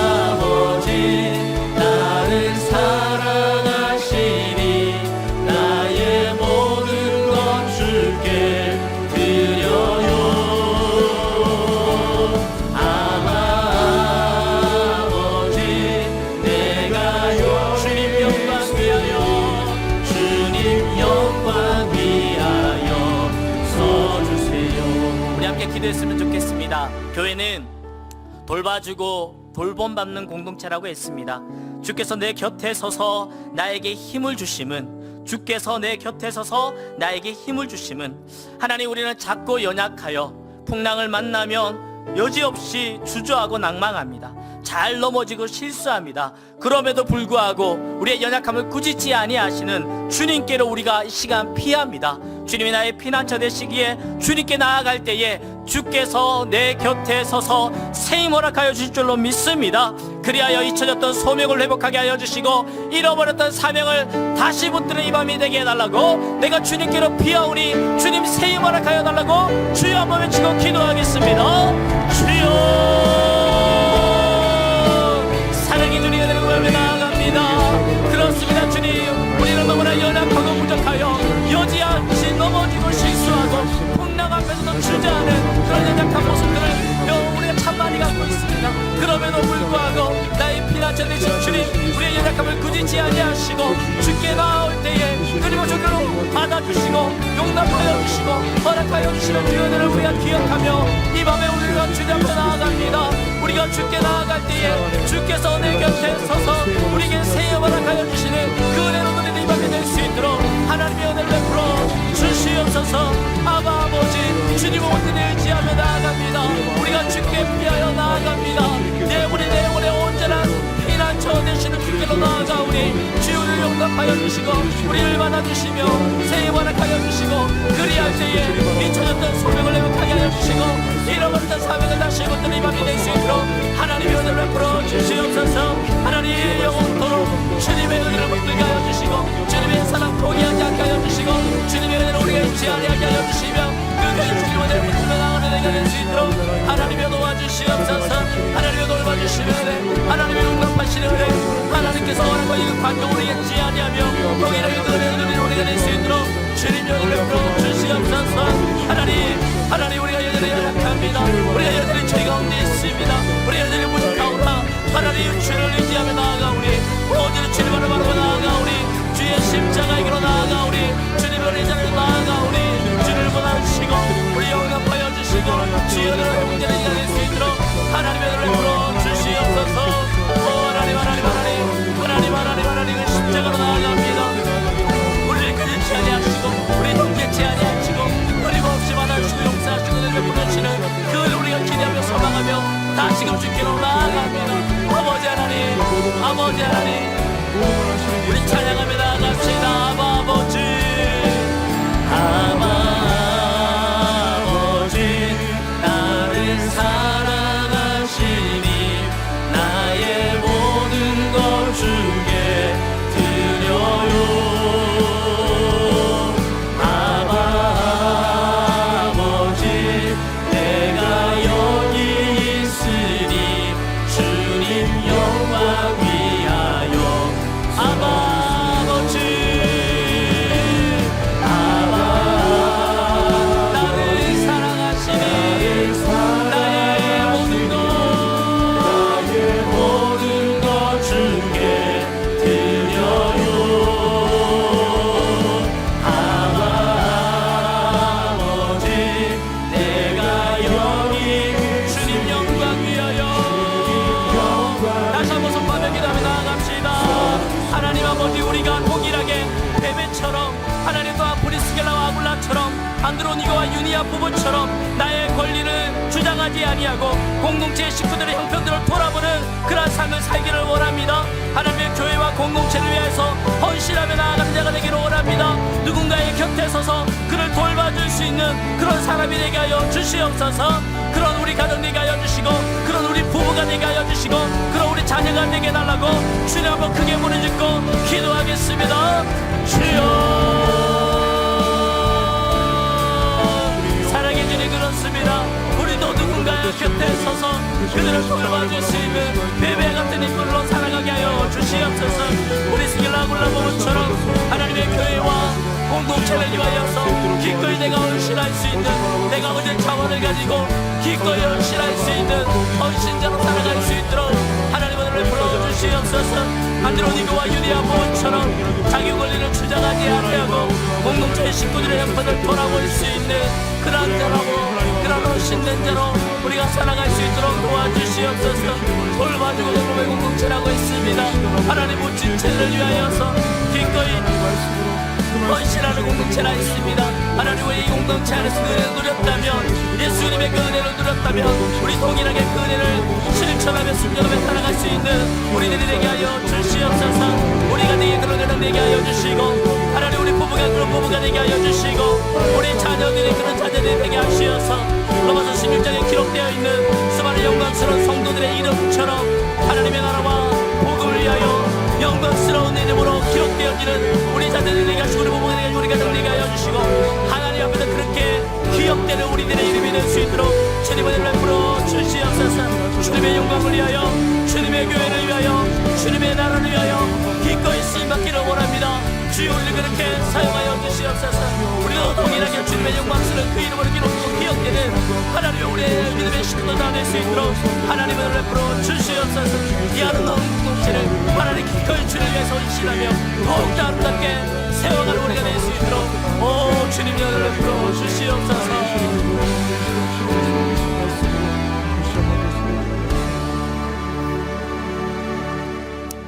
아버지 나를 사랑하시니 나의 모든 것 주께 드려요. 아버지 내가 주님 영광 위하여 주님 영광 위하여 써주세요. 우리 함께 기도했으면 좋겠습니다. 교회는 돌봐주고 돌봄받는 공동체라고 했습니다. 주께서 내 곁에 서서 나에게 힘을 주심은 주께서 내 곁에 서서 나에게 힘을 주심은 하나님 우리는 작고 연약하여 풍랑을 만나면 여지없이 주저하고 낭망합니다. 잘 넘어지고 실수합니다. 그럼에도 불구하고 우리의 연약함을 꾸짖지 아니하시는 주님께로 우리가 이 시간 피합니다. 주님이 나의 피난처 되시기에 주님께 나아갈 때에 주께서 내 곁에 서서 새 힘 허락하여 주실 줄로 믿습니다. 그리하여 잊혀졌던 소명을 회복하게 하여 주시고 잃어버렸던 사명을 다시 붙드는 이 밤이 되게 해달라고 내가 주님께로 피하오니 주님 새 힘 허락하여 달라고 주여 한번 외치고 기도하겠습니다. 주여 사랑의 주님이 되는 곳에 나아갑니다. 그렇습니다. 주님 우리는 너무나 연약하고 부족하여 여지없이 넘어지고 실수하고 풍랑 앞에서도 주저하는 그런 연약한 모습들을 우리가 참 많이 갖고 있습니다. 그럼에도 불구하고 나의 피난처 되신 주님 우리의 연약함을 꾸짖지 아니하시고 주께 나올 때에 그리고 주께로 받아주시고 용납하여 주시고 허락하여 주시는 주여들을 우리가 기억하며 이 밤에 우리가 주님 앞에 나아갑니다. 우리가 주께 나아갈 때에 주께서 내 곁에 서서 우리에게 새 힘을 허락하여 주시는 그 은혜로 누리는 이 밤이 될 수 있도록 하나님의 은혜를 베풀어 주시옵소서. 아버지 주님을 온전히 의지하며 나아갑니다. 우리가 주께 피하여 나아갑니다. 내 영혼의 온전한 피난처 되시는 주께로 나아가오니 주를 용납하여 주시고 우리를 받아주시며 새 힘을 허락하여 주시고 그리할 때에 잊혀졌던 소명을 회복하게 하여 주시고 잃어버렸던 사명을 다시 붙드는 이 밤이 될 수 있도록 하나님의 은혜를 베풀어 주시옵소서. 하나님 영원토록 주님의 은혜를 붙들게 하여 주시고 주님의 사랑 포기하지 않게 하여 주시고 주님의 은혜를 우리가 잊지 아니하게 하여 주시며 그 주님의 은혜를 붙들며 나아가는 우리가 될 수 있도록 하나님의 도와주시옵소서. 하나님의 돌봐주시는 은혜, 하나님의 용납하시는 은혜, 하나님께서 원하고 있는 관종을 잊지 아니하며 동일하게 은혜를 누리는 우리가 될 수 있도록 주님 연을 베풀어 주시옵소서. 하나님 우리가 여전히 연약합니다. 우리가 여전히 죄 가운데 있습니다. 우리가 여전히 부족하오나 하나님 죄를 의지하며 나아가오니 오직 주님을 바라고 나아가오니 주의 십자가에게로 나아가오니 주님을 의지하며 나아가오니 주님을 원하시고 우리 영감하여 주시고 주의 은혜로 회복되는 이가 될 수 있도록 하나님의 은혜를 베풀어 주시옵소서. 하나님 십자가로 나아갑니다. 우리를 끊지 아니하시고 우리 동결치 아니하시고 끊임없이 받아주시고 용서하시고 은혜를 베풀어주시는 그를 우리가 기대하며 소망하며 다시금 주께로 나아갑니다. 아버지 하나님 우리 찬양하며 나아갑시다. 아버지 나를 사랑하시니 나의 모든 것 주께 드려요. 아버지 내가 여기 있으니 주님 영광 위하여 아버지 나를 사랑하시니 나의 모든 것 주께 드려요. 아버지 내가 여기 주님 영광 위하여 다시 한번 손바닥 기도하며 나아갑시다. 하나님 아버지 우리가 동일하게 베베처럼 하나님 또한 브리스겔라와 아굴라처럼 안드로니가와 유니아 부부처럼 나의 권리를 주장하지 아니하고 공동체의 식구들의 형편들을 돌아보는 그러한 삶을 살기를 원합니다. 하나님의 교회와 공동체를 위해서 헌신하며 나아가는 자가 되기를 원합니다. 누군가의 곁에 서서 그를 돌봐줄 수 있는 그런 사람이 되게 하여 주시옵소서. 그런 우리 가정 되게 하여 주시고 그런 우리 부부가 되게 하여 주시고 그런 우리 자녀가 되게 해달라고 주님 한번 크게 부르짖고 기도하겠습니다. 주여 사랑의 주님 그렇습니다. 우리도 누군가의 곁에 서서 그들을 돌봐줄 수 있는 베베 같은 인물로 살아가게 하여 주시옵소서. 우리 스길라굴라 부부처럼 하나님의 교회와 공동체를 위하여서 기꺼이 내가 헌신할 수 있는 내가 얻은 자원을 가지고 기꺼이 헌신할 수 있는 헌신자로 살아갈 수 있도록 하나님의 은혜를 불러주시옵소서. 안드로니가와 유니아 부부처럼 자기 권리를 주장하지 아니하고 공동체의 식구들의 형편을 돌아볼 수 있는 그런 자라고 그런 헌신된 자로 우리가 살아갈 수 있도록 도와주시옵소서. 돌봐주고 돌봄의 공동체라고 했습니다. 하나님 모친 체를 위하여서 기꺼이 헌신하는 공동체라 있습니다. 하나님 우리 이 공동체 안에서 그 은혜를 누렸다면 예수님의 그 은혜를 누렸다면 우리 동일하게 그 은혜를 실천하며 순종하며 살아갈 수 있는 우리들이 되게 하여 주시옵소서. 우리가 되게 그런 은혜를 되게 하여 주시고 하나님 우리 부부가 그런 부부가 되게 하여 주시고 우리 자녀들이 그런 자녀들이 되게 하시어서 로마서 16장에 기록되어 있는 수많은 영광스러운 성도들의 이름처럼 하나님의 나라와 복음을 위하여 영광스러운 이름으로 기록되어지는 우리 자녀들이 되게 하시고 우리 부부가 되게 하시고 우리 가정 되게 하여 주시고 하나님 앞에서 그렇게 기억되는 우리들의 이름이 될 수 있도록 주님의 이름을 부러 주시옵소서. 주님의 영광을 위하여 주님의 교회를 위하여 주님의 나라를 위하여 기꺼이 쓰임받기를 원합니다. 주여 우리를 그렇게 사용하여 주시옵소서. 우리도 동일하게 주님의 영광스러운 그 이름으로 기록되고 기억되는 하나님의 우리의 믿음의 식구도 다 될 수 있도록 하나님의 은혜를 베풀어 주시옵소서. 이 아름다운 공동체를 하나님 기꺼이 주를 위해서 헌신하며 더욱더 아름답게 세워가는 우리가 될 수 있도록 오 주님의 은혜를 베풀어 주시옵소서.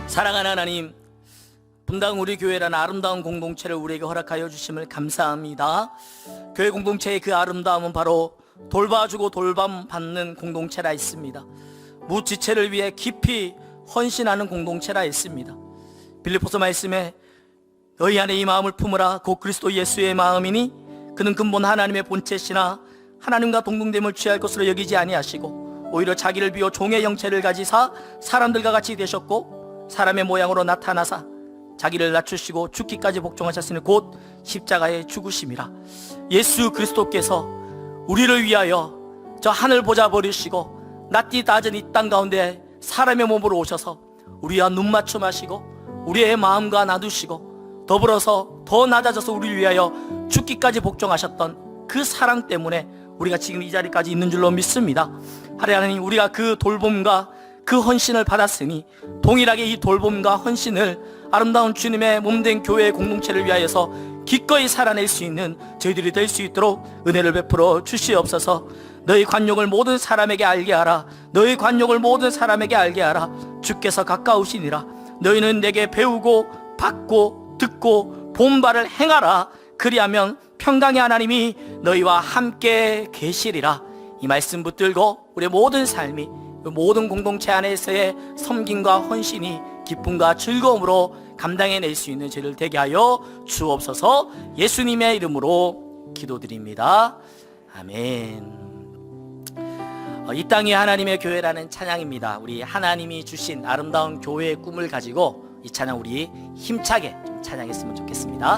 사랑하는 하나님, 분당 우리 교회라는 아름다운 공동체를 우리에게 허락하여 주심을 감사합니다. 교회 공동체의 그 아름다움은 바로 돌봐주고 돌봄받는 공동체라 했습니다. 무지체를 위해 깊이 헌신하는 공동체라 했습니다. 빌립보서 말씀에 너희 안에 이 마음을 품으라 곧 그리스도 예수의 마음이니 그는 근본 하나님의 본체시나 하나님과 동등됨을 취할 것으로 여기지 아니하시고 오히려 자기를 비워 종의 형체를 가지사 사람들과 같이 되셨고 사람의 모양으로 나타나사 자기를 낮추시고 죽기까지 복종하셨으니 곧 십자가의 죽으심이라. 예수 그리스도께서 우리를 위하여 저 하늘 보좌 버리시고 낯띠 낮은 이 땅 가운데 사람의 몸으로 오셔서 우리와 눈 맞춤하시고 우리의 마음과 나누시고 더불어서 더 낮아져서 우리를 위하여 죽기까지 복종하셨던 그 사랑 때문에 우리가 지금 이 자리까지 있는 줄로 믿습니다. 하나님, 우리가 그 돌봄과 그 헌신을 받았으니 동일하게 이 돌봄과 헌신을 아름다운 주님의 몸된 교회의 공동체를 위하여서 기꺼이 살아낼 수 있는 저희들이 될 수 있도록 은혜를 베풀어 주시옵소서. 너희 관용을 모든 사람에게 알게 하라. 너희 관용을 모든 사람에게 알게 하라. 주께서 가까우시니라. 너희는 내게 배우고 받고 듣고 본 바를 행하라. 그리하면 평강의 하나님이 너희와 함께 계시리라. 이 말씀 붙들고 우리의 모든 삶이, 모든 공동체 안에서의 섬김과 헌신이 기쁨과 즐거움으로 감당해낼 수 있는 죄를 되게 하여 주옵소서. 예수님의 이름으로 기도드립니다. 아멘. 이 땅이 하나님의 교회라는 찬양입니다. 우리 하나님이 주신 아름다운 교회의 꿈을 가지고 이 찬양 우리 힘차게 좀 찬양했으면 좋겠습니다.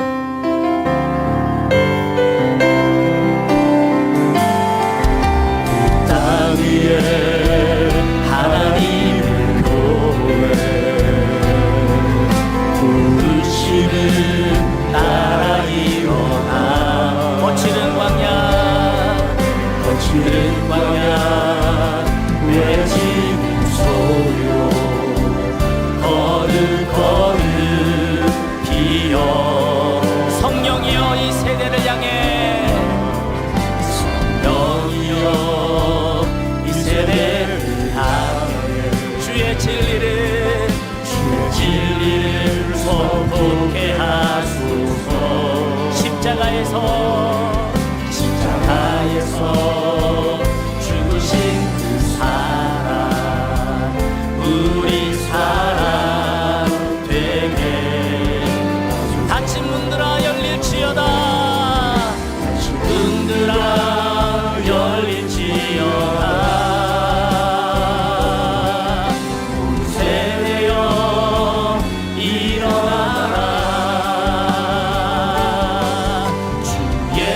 땅 위에 하나님의 교회 부르시는 나라 일어나 거칠은 광야 외치는 소요 거룩 피어 성령이여 이 세대를 향해 성령이여 이 세대를 향해 주의 진리를 선포케 하소서. 십자가에서 죽으신 그 사랑 우리 사랑 되게 닫힌 문들아 열릴지어다. 문들아 열릴지어다. 온 세대여 일어나라. 주의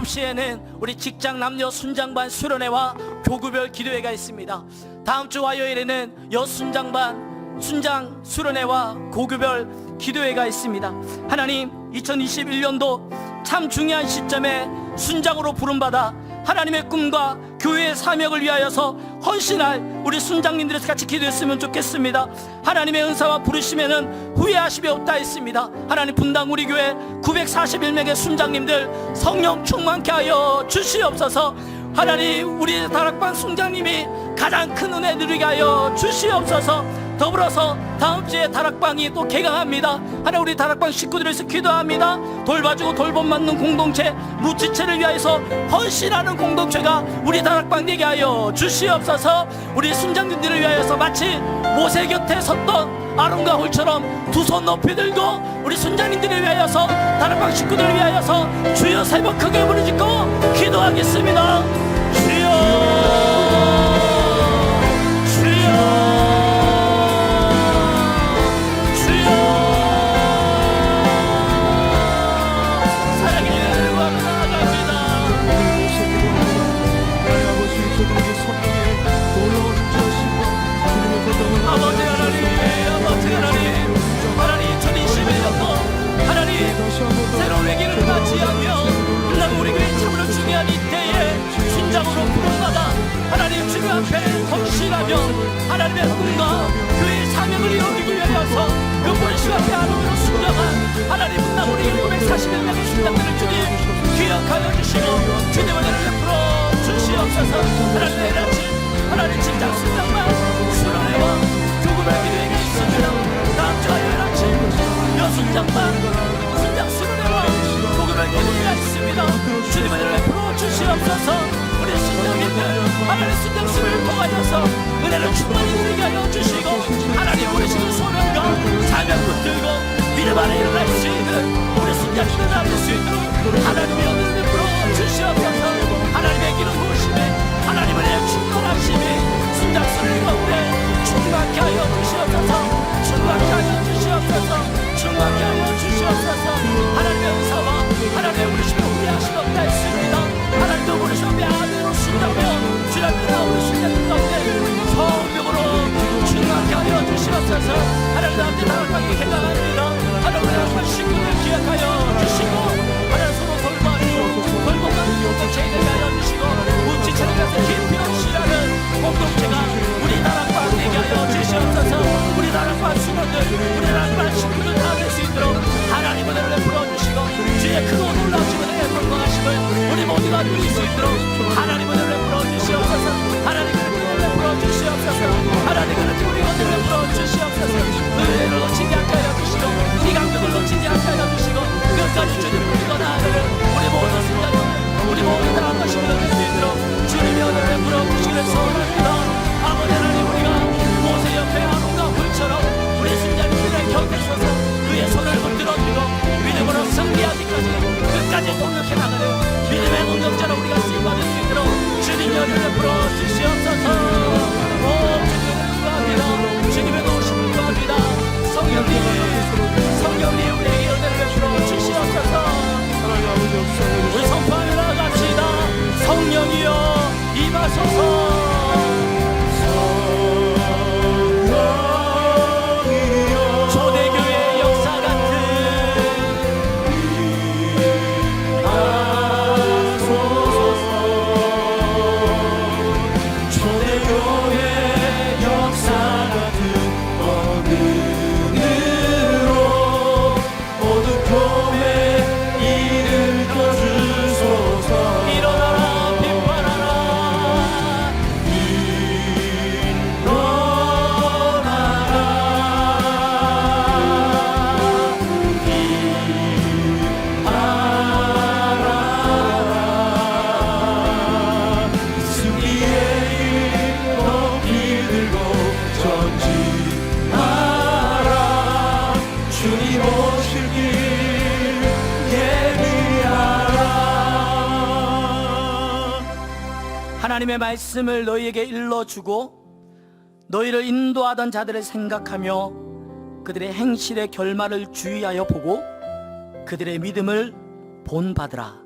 7시에는 우리 직장 남녀 순장반 수련회와 교구별 기도회가 있습니다. 다음 주 화요일에는 여순장반 순장 수련회와 고교별 기도회가 있습니다. 하나님, 2021년도 참 중요한 시점에 순장으로 부름받아 하나님의 꿈과 교회의 사명을 위하여서 헌신할 우리 순장님들이 같이 기도했으면 좋겠습니다. 하나님의 은사와 부르심에는 후회하심이 없다 했습니다. 하나님, 분당 우리 교회 941명의 순장님들 성령 충만케 하여 주시옵소서. 하나님, 우리 다락방 순장님이 가장 큰 은혜 누리게 하여 주시옵소서. 더불어서 다음 주에 다락방이 또 개강합니다. 하나님, 우리 다락방 식구들에서 기도합니다. 돌봐주고 돌봄받는 공동체, 무지체를 위하여서 헌신하는 공동체가 우리 다락방 되게 하여 주시옵소서. 우리 순장님들을 위하여서 마치 모세 곁에 섰던 아론과 홀처럼 두 손 높이 들고 우리 순장님들을 위하여서, 다락방 식구들을 위하여서 주여 세 번 크게 부르짖고 기도하겠습니다. 주여, 주여, 새로운 외기를 맞이하며 나 우리 교회 참으로 중요한 이때에 순장으로 부름받아 하나님 주님 앞에 헌신하며 하나님의 꿈과 교회의 사명을 이루기 위하여서 그 부르심 앞에 아론으로 순정한 하나님 분당 우리 941명의 순장들을 주님 기억하여 주시고 주님을 베풀어 주시옵소서. 하나님의 일하신 하나님 직장 순장만 수련회와 교구별 기도회가 있습니다. 다음 주 화요일 아침 여순장만 수련회와 복음의 기도가 있습니다. 주님의 은혜를 베풀어 주시옵소서. 우리 순장님들 하나님 순장수를 통하여서 은혜를 충만히 누리게 하여 주시고 하나님 부르시는 소명과 사명 붙들고 믿음 안에 일어날 수 있는 우리 순장님들 나눌 수 있도록 하나님의 은혜를 베풀어 주시옵소서. 하나님의 기름 부으심에 하나님의 은혜의 충만하심이 순장수를 가운데 충만케 하여 주시옵소서. 충만케 하여 주시옵소서. 충만케 하여 주시옵소서. 하나님의 은사와 하나님의 우리심을 후회하시는 없다 했습니다. 하나님도 부르시며 아들로 순장며 주님의 우리 순장들 가운데 성령으로 충만케 하여 주시옵소서. 하나님 아버지 다락방이 개강합니다. 하나님 우리 다락방 식구들 기억하여 주시고 하나님 서로 돌봐주고 돌봄받는 공동체에 되게 하여 주시고 무지체를 가서 깊이 헌신하는 공동체가 우리 다락방 되게 하여 주시옵소서. 우리 다락방 수련들 우리 다락방 식구들 다 될 수 있도록 하나님 은혜를 베풀어 주시고 주의 크고 놀라우신 은혜의 건강하심을 우리 모두가 누릴 수 있도록 하나님 은혜를 베풀어 주시옵소서. 하나님 은혜를 베풀어 주시옵소서. 하나님 은혜를 베풀어 주시옵소서. 은혜를 놓치지 않게 하여 주시고 이 강력을 놓치지 않게 하여 주시고 끝까지 주님을 믿어 나아가는 우리 모든 순간들 우리 모두 다 하시고 될 수 있도록 주님의 은혜를 베풀어 주시기를 소원합니다. 아버지 하나님, 우리가 모세 옆에 아론과 홀처럼 우리 순장님들의 곁에 서서 그의 손을 붙들어주고 믿음으로 승리하기까지 끝까지 동력해 나가는 믿음의 동력자로 우리가 쓰임받을 수 있도록 주님의 은혜를 베풀어 주시옵소서. 오 주님을 구합니다. 주님의 도우심을 구합니다. 성령님 우리에게 은혜를 베풀어 주시옵소서. 우리 선포하며 나아갑시다. 성령이여 임하소서. 초대교회의 역사 같은 초대교회의 역사 같은 언은으로 모든 교회 이끌어 주소서. 일어나라 빛발하라 하나님의 말씀을 너희에게 일러주고 너희를 인도하던 자들을 생각하며 그들의 행실의 결말을 주의하여 보고 그들의 믿음을 본받으라.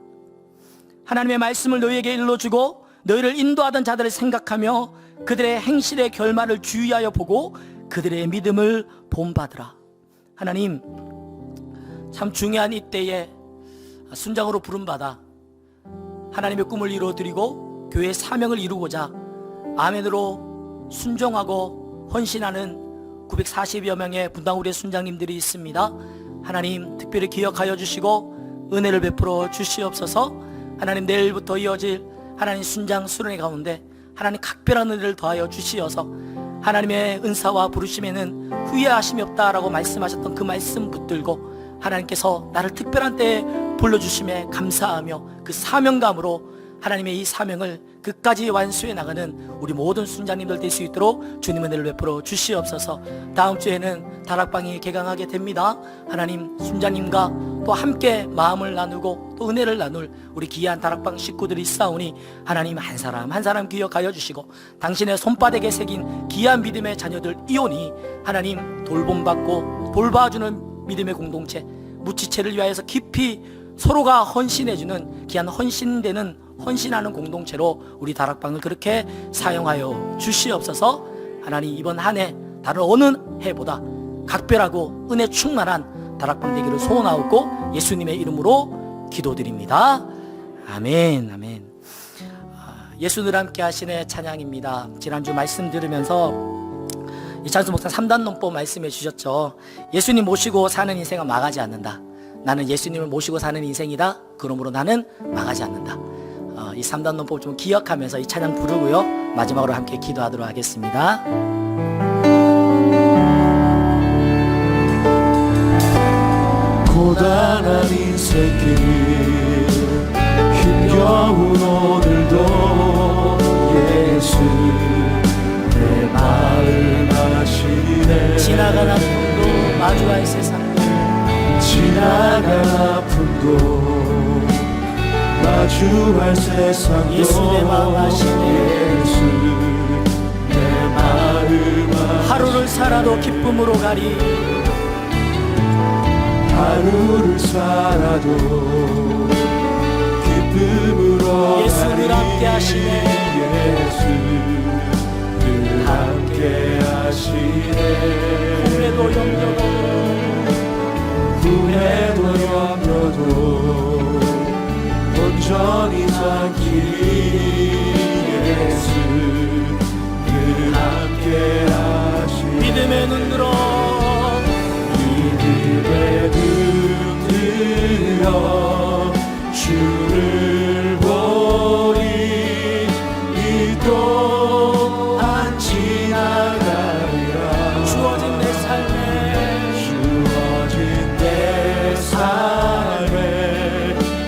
하나님의 말씀을 너희에게 일러주고 너희를 인도하던 자들을 생각하며 그들의 행실의 결말을 주의하여 보고 그들의 믿음을 본받으라. 하나님, 참 중요한 이때에 순장으로 부름받아 하나님의 꿈을 이루어드리고 교회의 사명을 이루고자 아멘으로 순종하고 헌신하는 940여 명의 분당우리의 순장님들이 있습니다. 하나님 특별히 기억하여 주시고 은혜를 베풀어 주시옵소서. 하나님 내일부터 이어질 하나님 순장 수련회 가운데 하나님 각별한 은혜를 더하여 주시어서 하나님의 은사와 부르심에는 후회하심이 없다라고 말씀하셨던 그 말씀 붙들고 하나님께서 나를 특별한 때에 불러주심에 감사하며 그 사명감으로 하나님의 이 사명을 끝까지 완수해 나가는 우리 모든 순장님들 될 수 있도록 주님 은혜를 베풀어 주시옵소서. 다음 주에는 다락방이 개강하게 됩니다. 하나님 순장님과 또 함께 마음을 나누고 또 은혜를 나눌 우리 귀한 다락방 식구들이 있사오니 하나님 한 사람 한 사람 기억하여 주시고 당신의 손바닥에 새긴 귀한 믿음의 자녀들 이오니 하나님 돌봄받고 돌봐주는 믿음의 공동체 무지체를 위하여서 깊이 서로가 헌신해주는 귀한 헌신하는 공동체로 우리 다락방을 그렇게 사용하여 주시옵소서. 하나님 이번 한 해 다른 어느 해보다 각별하고 은혜 충만한 다락방 되기를 소원하옵고 예수님의 이름으로 기도드립니다. 아멘. 아멘. 예수를 함께 하시네 찬양입니다. 지난주 말씀 들으면서 이찬수 목사 3단 논법 말씀해 주셨죠. 예수님 모시고 사는 인생은 망하지 않는다. 나는 예수님을 모시고 사는 인생이다. 그러므로 나는 망하지 않는다. 이 3단 논법 좀 기억하면서 이 찬양 부르고요. 마지막으로 함께 기도하도록 하겠습니다. 고단한 인생길 힘겨운 오늘도 예수 내 마음 아시네. 지나간 아픔도 마주할 세상도 지나간 아픔도 마주할 세상도 예수 내 마음 아시네. 예수 내 마음 아시네. 하루를 살아도 기쁨으로 가리. 하루를 살아도 기쁨으로 예수 늘 함께 하시네. 예수 늘 함께 하시네. 후회도 염려도 온전히 잠기리. 예수 늘 함께 하시네. 믿음의 눈 들어 믿음의 눈 들어 주를 보리. 이 또한 지나가리라. 주어진 내 삶에 주어진 내 삶의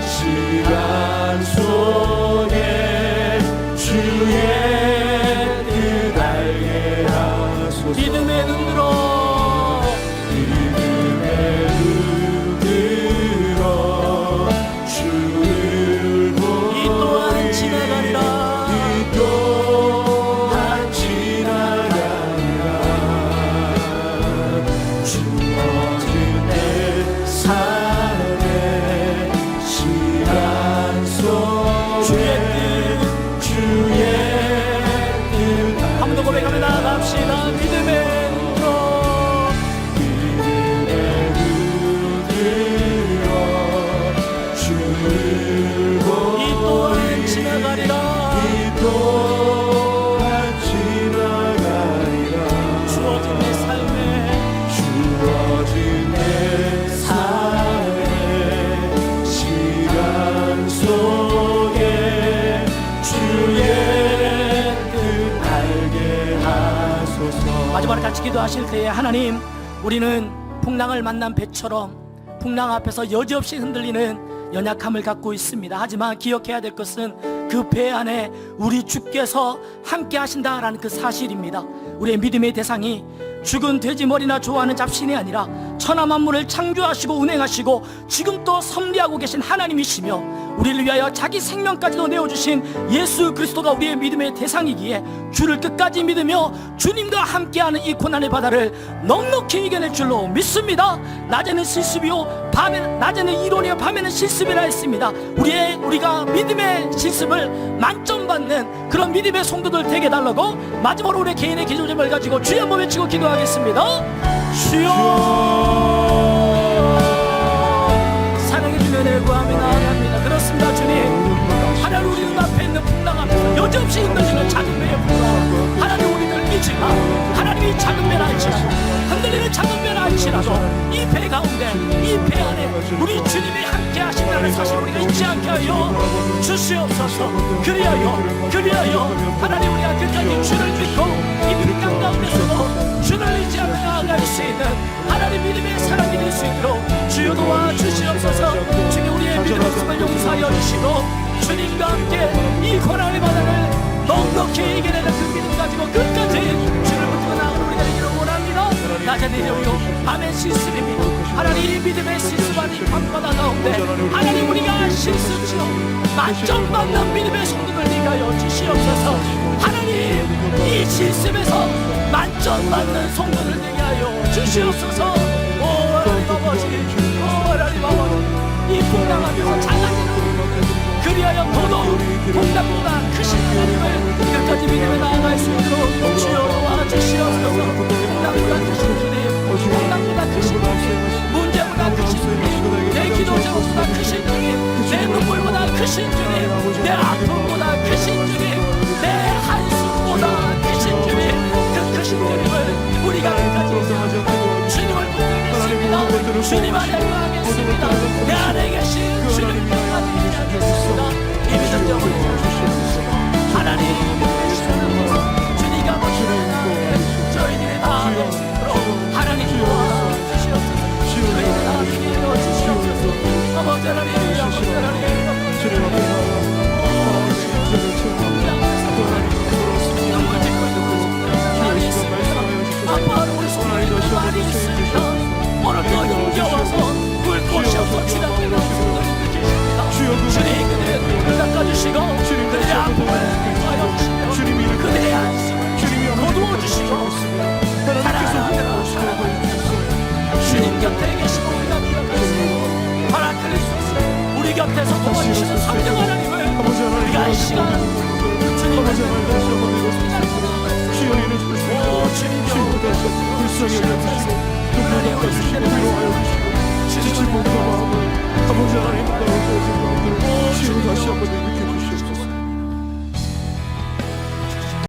시간 속에 주의 뜻 알게 하소서. 믿음의 눈 들어 고백하며 나갑시다. 믿음의 눈 들어 주를 보리. 이 또한 지나가리라. 이 또한 지나가리라. 주어진 내 삶에 주어진 내 삶의 시간 속에 주의 뜻 알게 하소서. 마지막으로 같이 기도하실 때에 하나님 우리는 풍랑을 만난 배처럼 풍랑 앞에서 여지없이 흔들리는 연약함을 갖고 있습니다. 하지만 기억해야 될 것은 그 배 안에 우리 주께서 함께 하신다라는 그 사실입니다. 우리의 믿음의 대상이 죽은 돼지 머리나 좋아하는 잡신이 아니라 천하 만물을 창조하시고 운행하시고 지금 또 섭리하고 계신 하나님이시며 우리를 위하여 자기 생명까지도 내어주신 예수 그리스도가 우리의 믿음의 대상이기에 주를 끝까지 믿으며 주님과 함께하는 이 고난의 바다를 넉넉히 이겨낼 줄로 믿습니다. 낮에는 실습이요 낮에는 이론이요 밤에는 실습이라 했습니다. 우리가 믿음의 실습을 만점 받는 그런 믿음의 성도들 되게 달라고 마지막으로 우리 개인의 기도 제목을 가지고 주여 한번 외치고 기도하겠습니다. 주여 사랑해 주며 내 구함이 나아갑니다. 그렇습니다. 주님, 하나님 우리 눈앞에 있는 풍랑 앞에서 여지없이 흔들리는 작은 배의 풍랑, 하나님 우리를 믿지마. 하나님이 작은 배라 할지라도, 흔들리는 작은 배라 할지라도 이 배 가운데, 이 배 안에 우리 주님이 함께 하신다는 사실 우리가 잊지 않게 하여 주시옵소서. 그리하여 하나님 우리가 끝까지 주를 믿고 이 풍랑 가운데서도 주를 의지하며 나아갈 수 있는 하나님 믿음의 사람이 될 수 있도록 주여 도와주시옵소서. 주님 우리의 믿음의 모습을 용서하여 주시고 주님과 함께 이 고난의 바다를 넉넉히 이겨내는 그 믿음 가지고 끝까지 주를 붙들고 나아가는 우리가 되기를 원합니다. 낮에는 이름이요 밤엔 실습입니다. 하나님 믿음의 실습하는 밤바다 가운데 하나님 우리가 실습지요 만점 받는 믿음의 성도들 되게 주시옵소서. 하나님 이 실습에서 만점 받는 성도들 되게 하여 주시옵소서. 오 하나님 아버지, 오 하나님 아버지, 이 풍랑 앞에서 작아지는 그리하여 더더욱 풍랑보다 크신 하나님을 끝까지 믿음에 나아갈 수 있도록 주여 도와주시옵소서. 풍랑보다 크신 주님, 풍랑보다 크신 주님, 문제보다 크신 주님, 내 기도 제목보다 크신 주님, 내 눈물보다 크신 주님, 내 아픔보다 크신 주님, 내 한숨보다 크신 주님, 그 크신 주님을 우리가 끝까지 주님을 붙들겠습니다. 주님 안에 거하겠습니다. 내 안에 계신 주님 끝까지 믿겠습니다. 이 믿음 점을 주시옵소서. 하나님 주님과 모시는 저희들의 마음으로 하나님 도와주시옵소서. 저희들의 마음을 이루어주시옵소서. 아버지 하나님, 아버지 하나님, 주님 앞에 눈물 짓고 있는 많이 있습니다. 아빠는 우리 손님들 많이 있습니다. 오늘도 힘겨워서 물 곳이 없어 주답되는 분들이 계십니다. 주님 그들의 눈을 닦아주시고 그들의 아픔을 하여 주시며 그들의 안심을 거두어주시고 사랑하라 주님 곁에 계시고 우리가 기억하시고 파라클리스토스 우리 곁에서 도와주시는 성령 하나님을 우리가 이 시간 주님을